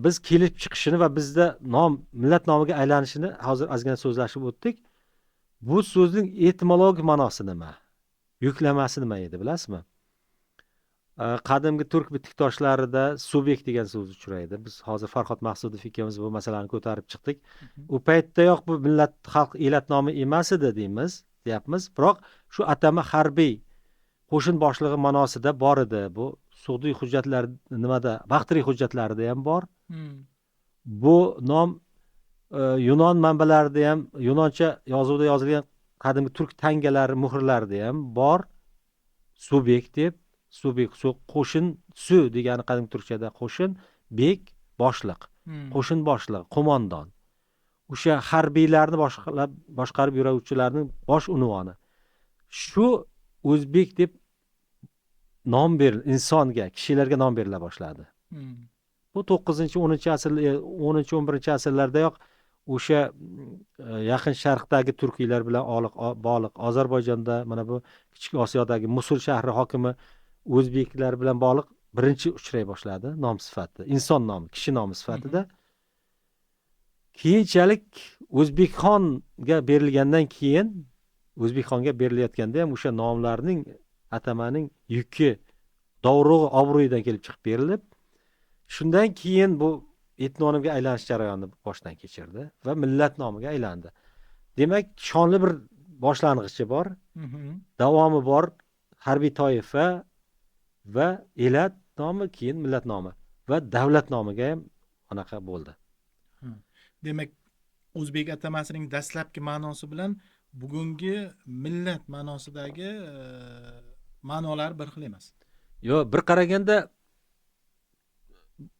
biz kelib chiqishini va bizda nom millat nomiga aylanishini hozir ozgina so'zlashib o'tdik. Bu so'zning etimologik ma'nosi nima? Yuklamasi nima edi, bilasizmi? Qadimgi turk bitikdoshlarida subyekt degan so'z uchraydi. Biz hozir Farhod Maqsudov ikkimiz bu masalani ko'tarib chiqdik. U paytdayoq bu millat, xalq, elat nomi emas edi deyapmiz. Biroq shu atama harbiy qo'shin boshlig'i ma'nosida bor edi. Bu sug'diy hujjatlar nimada, Baxtiriy hujjatlarida ham bor. Bu nom Yunon manbalarida ham, yunoncha yozuvda yozilgan qadimgi turk tangalari, muhrlarida ham bor. Subyekt deb, qo'shin, su degani qadimgi turkchada qo'shin, bek boshliq, qo'shin boshlig'i, qo'mondon. O'sha harbiylarni boshqarib yuruvchilarning bosh unvoni. Shu o'zbek deb nom berildi, insonga, kishilarga nom berila boshladi. Bu 9-10 asrlardayoq o'sha yaqin sharqdagi turkiylar bilan bog'liq, Ozarbayjonda, mana bu Kichik Osiyodagi Musul shahri hokimi o'zbeklar bilan bog'liq birinchi uchray boshladi nom sifatida, inson nomi, kishi nomi sifatida. Keyinchalik O'zbekxonga berilgandan keyin, O'zbekxonga berilayotganda ham o'sha nomlarning, atamaning yuki, dovrug'i obro'yidan kelib chiqib berilib, shundan keyin bu etnonimga aylanish jarayonini boshdan kechirdi va millat nomiga aylandi. Demak, shonli bir boshlang'ichi bor, davomi bor, harbiy toifa va elat nomi, keyin millat nomi va davlat nomiga ham anaqa bo'ldi. Demak, o'zbek atamasining dastlabki ma'nosi bilan bugungi millat ma'nosidagi ma'nolar bir xil emas. Yo'q, bir qaraganda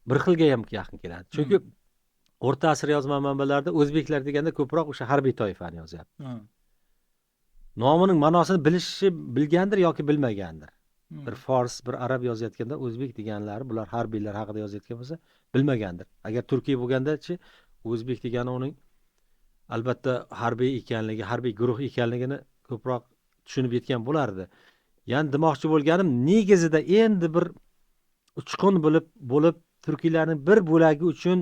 bir xilga ham yaqin keladi. Chunki o'rta asr yozma manbalarida o'zbeklar deganda ko'proq o'sha harbiy toifani yozyapti. Nomining ma'nosini bilgandir yoki bilmagandir. Bir fors, bir arab yozayotganda o'zbek deganlari, bular harbiylar haqida yozayotgan bo'lsa, bilmagandir. Agar turkiy bo'lganda-chi, o'zbek degani uning albatta harbiy ekanligi, harbiy guruh ekanligini ko'proq tushunib yetgan bo'lardi. Ya'ni demoqchi bo'lganim, negizida endi bir uchqun bo'lib turkiylarning bir bo'lagi uchun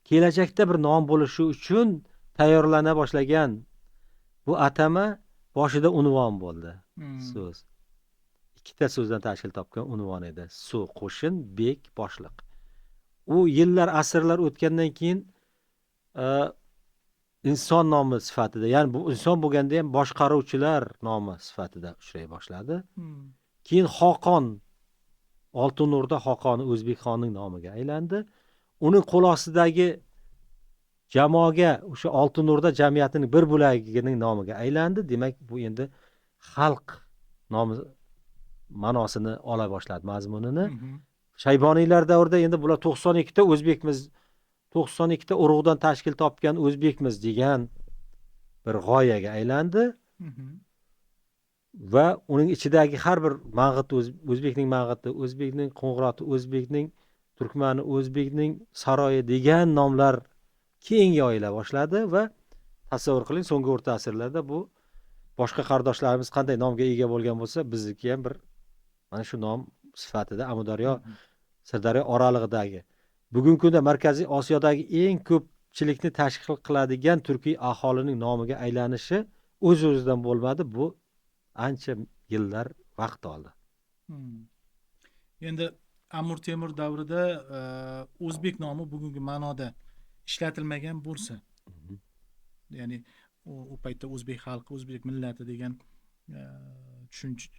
kelajakda bir nom bo'lishi uchun tayyorlana boshlagan bu atama boshida unvon bo'ldi. So'z. Ikkita so'zdan tashkil topgan unvon edi. Su, qo'shin, bek, boshliq. U yillar, asrlar o'tgandan keyin inson nomi sifatida, ya'ni bu inson bo'lganda ham boshqaruvchilar nomi sifatida uchray boshladi. Keyin Xoqon, Oltin O'rda Xoqoni O'zbekxonning nomiga aylandi. Uning qo'l ostidagi jamoaga, o'sha Oltin O'rda jamiyatining bir bo'lagining nomiga aylandi. Demak, bu endi xalq nomi ma'nosini ola boshladi, mazmunini. Shayboniylar davrida endi bular 92 ta o'zbekmiz, 92 ta urug'dan tashkil topgan o'zbekmiz degan bir g'oyaga aylandi. Va uning ichidagi har bir ma'g'it, o'zbekning ma'g'iti, o'zbekning qo'ng'iroti, o'zbekning turkmani, o'zbekning saroyi degan nomlar keyinga yoyila boshladi va tasavvur qiling, so'nggi o'rta asrlarda bu boshqa qardoshlarimiz qanday nomga ega bo'lgan bo'lsa, bizniki ham bir mana shu nom sifatida Amudaryo, Sirdaryo oralig'idagi, bugungi kunda Markaziy Osiyodagi eng ko'pchilikni tashkil qiladigan turkiy aholining nomiga aylanishi o'z-o'zidan bo'lmadi, bu ancha yillar vaqt oldi. Endi Amir Temur davrida o'zbek nomi bugungi ma'noda ishlatilmagan bo'lsa, ya'ni u paytda o'zbek xalqi, o'zbek millati degan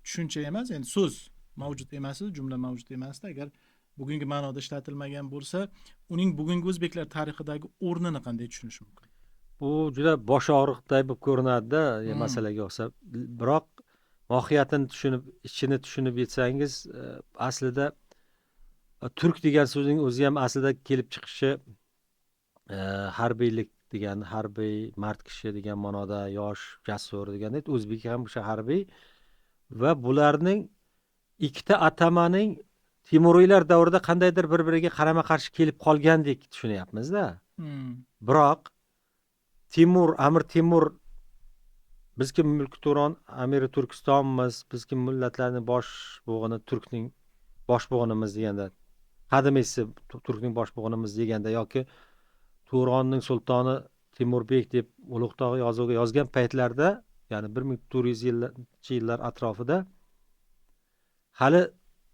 tushuncha emas, endi so'z mavjud emas edi, jumla mavjud emas edi. Agar bugungi ma'noda ishlatilmagan bo'lsa, uning bugungi o'zbeklar tarixidagi o'rnini qanday tushunish mumkin? Bu juda bosh og'riqday bo'lib ko'rinadi-da, masalaga o'xshab. Biroq mohiyatini tushunib, ichini tushunib yetsangiz, aslida turk degan so'zning o'zi ham aslida kelib chiqishi harbiylik degan, harbiy mard kishi degan ma'noda, yosh, jasur deganda, o'zbek ham o'sha harbiy va bularning ikkita atamaning Temuriylar davrida qandaydir bir-biriga qarama-qarshi kelib qolgandek tushunyapmiz-da. Biroq Amir Temur bizki mulki Turon, Amiri Turkistonmiz, bizki millatlarning bosh bo'g'ini, turkning bosh bo'g'inimiz deganda, qadimiysi turkning bosh bo'g'inimiz deganda yoki Turonning sultoni Temurbek deb Ulug'tog' yozuviga yozgan paytlarda, ya'ni 1400-yillar atrofida hali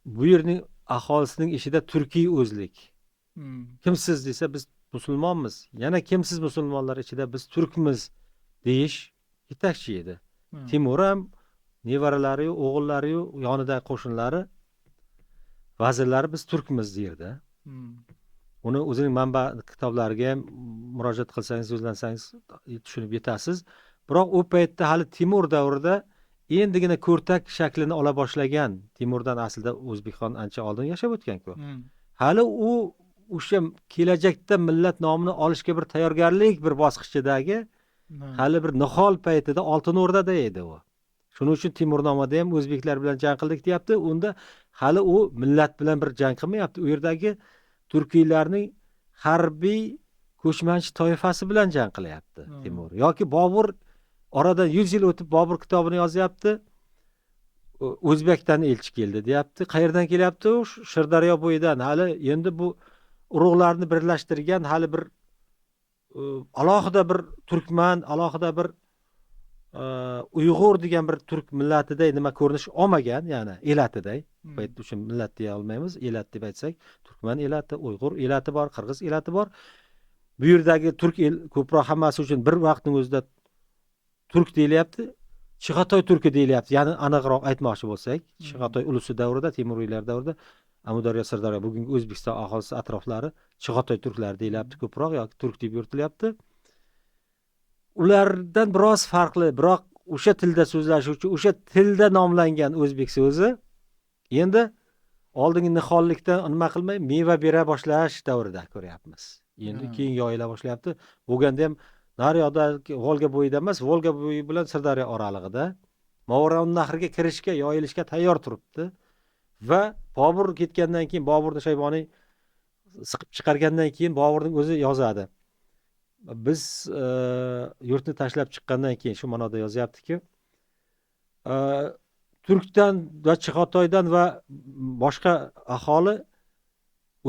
bu yerning aholisining ishida turkiy o'zlik. Kimsiz desa biz musulmonmiz. Yana kimsiz musulmonlar ichida biz turkmiz deyish yetakchi edi. Temur ham nevaralari, o'g'illari, yonidagi qo'shinlari, vazirlari biz turkmiz derdi. Uni o'zining manba kitoblariga ham murojaat qilsangiz, so'zlansangiz tushunib yetasiz. Biroq u paytda hali Temur davrida endigina ko'rtak shaklini ola boshlagan. Temurdan aslida O'zbekiston ancha oldin yashab o'tgan-ku. Hali u o'sha kelajakda millat nomini olishga bir tayyorgarlik bir bosqichidagi hali bir nihol paytida Oltin O'rdada edi u. Shuning uchun Temurnomada ham o'zbeklar bilan jang qildik deyapti. Unda hali u millat bilan bir jang qilmayapti. U yerdagi turkiylarning harbiy ko'chmanchi toifasi bilan jang qilyapti Temur. Yoki Bobur oradan 100 yil o'tib Bobur kitobini yozyapti. O'zbekdan elchi keldi deyapti. Qayerdan kelyapti? Shirdaryo bo'yidan. Hali endi bu urug'larni birlashtirgan hali bir alohida bir turkman, alohida bir Uyg'ur degan bir turk millatiday nima ko'rinish olmagan, ya'ni elatiday. Bu yerda uchun millat deya olmaymiz. Elat deb aytsak, turkman elati, Uyg'ur elati bor, qirg'iz elati bor. Bu yerdagi turk el ko'proq hammasi uchun bir vaqtning o'zida turk deyilyapti. Chig'atoy turki deyilyapti. Ya'ni aniqroq aytmoqchi bo'lsak, Chig'atoy ulusi davrida, Temuriylar davrida Amudaryo, Sirdaryo, bugungi O'zbekiston aholisi atroflari Chig'atoy turklari deyilyapti ko'proq yoki turk deb yuritilyapti. Ulardan biroz farqli, biroq o'sha tilda so'zlashuvchi, o'sha tilda nomlangan o'zbek so'zi endi oldingi nihollikdan nima qilmay meva bera boshlash davrida ko'ryapmiz. Endi keyin yoyila boshlayapti. Bo'lganda ham naryoqda Volga bo'yida emas, Volga bo'yi bilan Sirdaryo oralig'ida Movaroun nahriga kirishga, yoyilishga tayyor turibdi. Va Bobur ketgandan keyin, Boburni Shayboniy siqib chiqargandan keyin Boburning o'zi yozadi. Biz yurtni tashlab chiqqandan keyin shu ma'noda yozyaptiki, Turkdan va Chig'atoydan va boshqa aholi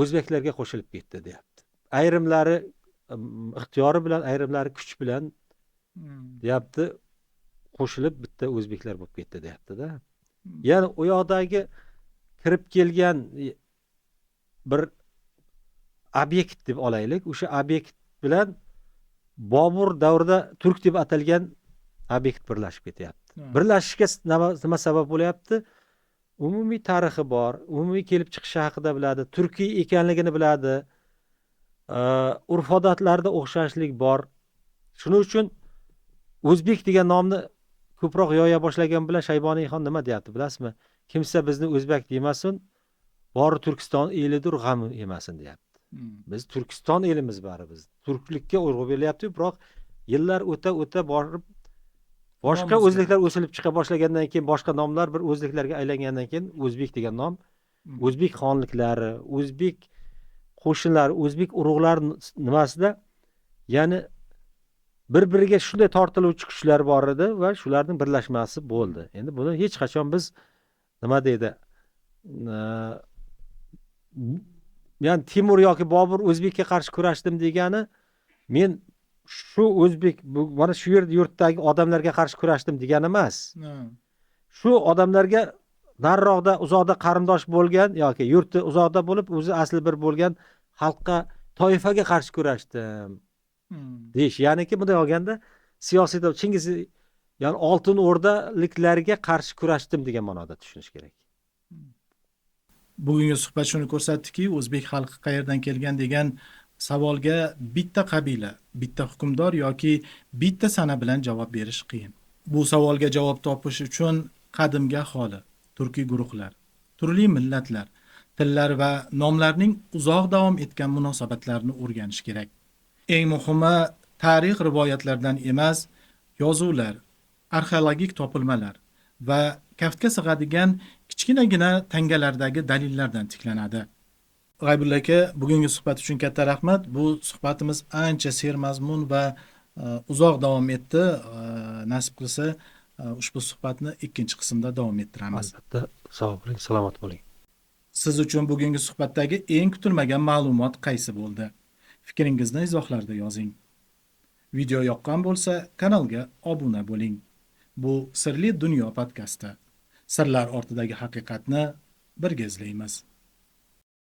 o'zbeklarga qo'shilib ketdi deyapti. Ayrimlari ixtiyori bilan, ayrimlari kuch bilan deyapti, qo'shilib bitta o'zbeklar bo'lib ketdi deyapti-da. Ya'ni u yoqdagi kirib kelgan bir obyekt deb olaylik, o'sha obyekt bilan Bobur davrida turk deb atalgan obyekt birlashib ketyapti. Birlashishga nima sabab bo'lyapti? Umumiy tarixi bor, umumiy kelib chiqishi haqida biladi, turkiy ekanligini biladi. Urf-odatlarda o'xshashlik bor. Shuning uchun o'zbek degan nomni ko'proq yoya boshlagan bilan Shayboniyxon nima deyapti, bilasizmi? Kimsa bizni o'zbek demasin, bori Turkiston elidir, g'am yemasin deyapti. Biz Turkiston elimiz bari biz. Turklikka urg'u berilyapti, biroq yillar o'ta borib boshqa o'zliklar o'silib chiqa boshlagandan keyin, boshqa nomlar bir o'zliklarga aylangandan keyin o'zbek degan nom, o'zbek xonliklari, o'zbek qo'shinlari, o'zbek urug'lari nimasida, ya'ni bir-biriga shunday tortiluvchi kuchlar bor edi va shularning birlashmasi bo'ldi. Endi buni hech qachon biz nima deydi? Ya'ni Temur yoki Bobur o'zbekka qarshi kurashdim degani, men shu o'zbek mana shu yurtdagi odamlarga qarshi kurashdim degani emas. Shu odamlarga nariroqda, uzoqda qarindosh bo'lgan yoki yurti uzoqda bo'lib, o'zi asli bir bo'lgan xalqqa, toifaga qarshi kurashdim deyish. Ya'niki bunday olganda siyosiy Chingiz, ya'ni Oltin O'rdaliklarga qarshi kurashdim degan ma'noda tushunish kerak. Bugungi suhbat shuni ko'rsatdiki, o'zbek xalqi qayerdan kelgan degan savolga bitta qabila, bitta hukmdor yoki bitta sana bilan javob berish qiyin. Bu savolga javob topish uchun qadimgi aholi, turkiy guruhlar, turli millatlar, tillar va nomlarning uzoq davom etgan munosabatlarini o'rganish kerak. Eng muhimi, tarix rivoyatlardan emas, yozuvlar, arxeologik topilmalar va kaftga sig'adigan kichkinagina tangalardagi dalillardan tiklanadi. G'aybulla aka, bugungi suhbat uchun katta rahmat. Bu suhbatimiz ancha sermazmun va uzoq davom etdi. Nasib qilsa, ushbu suhbatni ikkinchi qismda davom ettiramiz. Albatta, sog' bo'ling, salomat bo'ling. Siz uchun bugungi suhbatdagi eng kutilmagan ma'lumot qaysi bo'ldi? Fikringizni izohlarda yozing. Video yoqqan bo'lsa, kanalga obuna bo'ling. Bu Sirli dunyo podkasti. Sirlar ortidagi haqiqatni birga izlaymiz.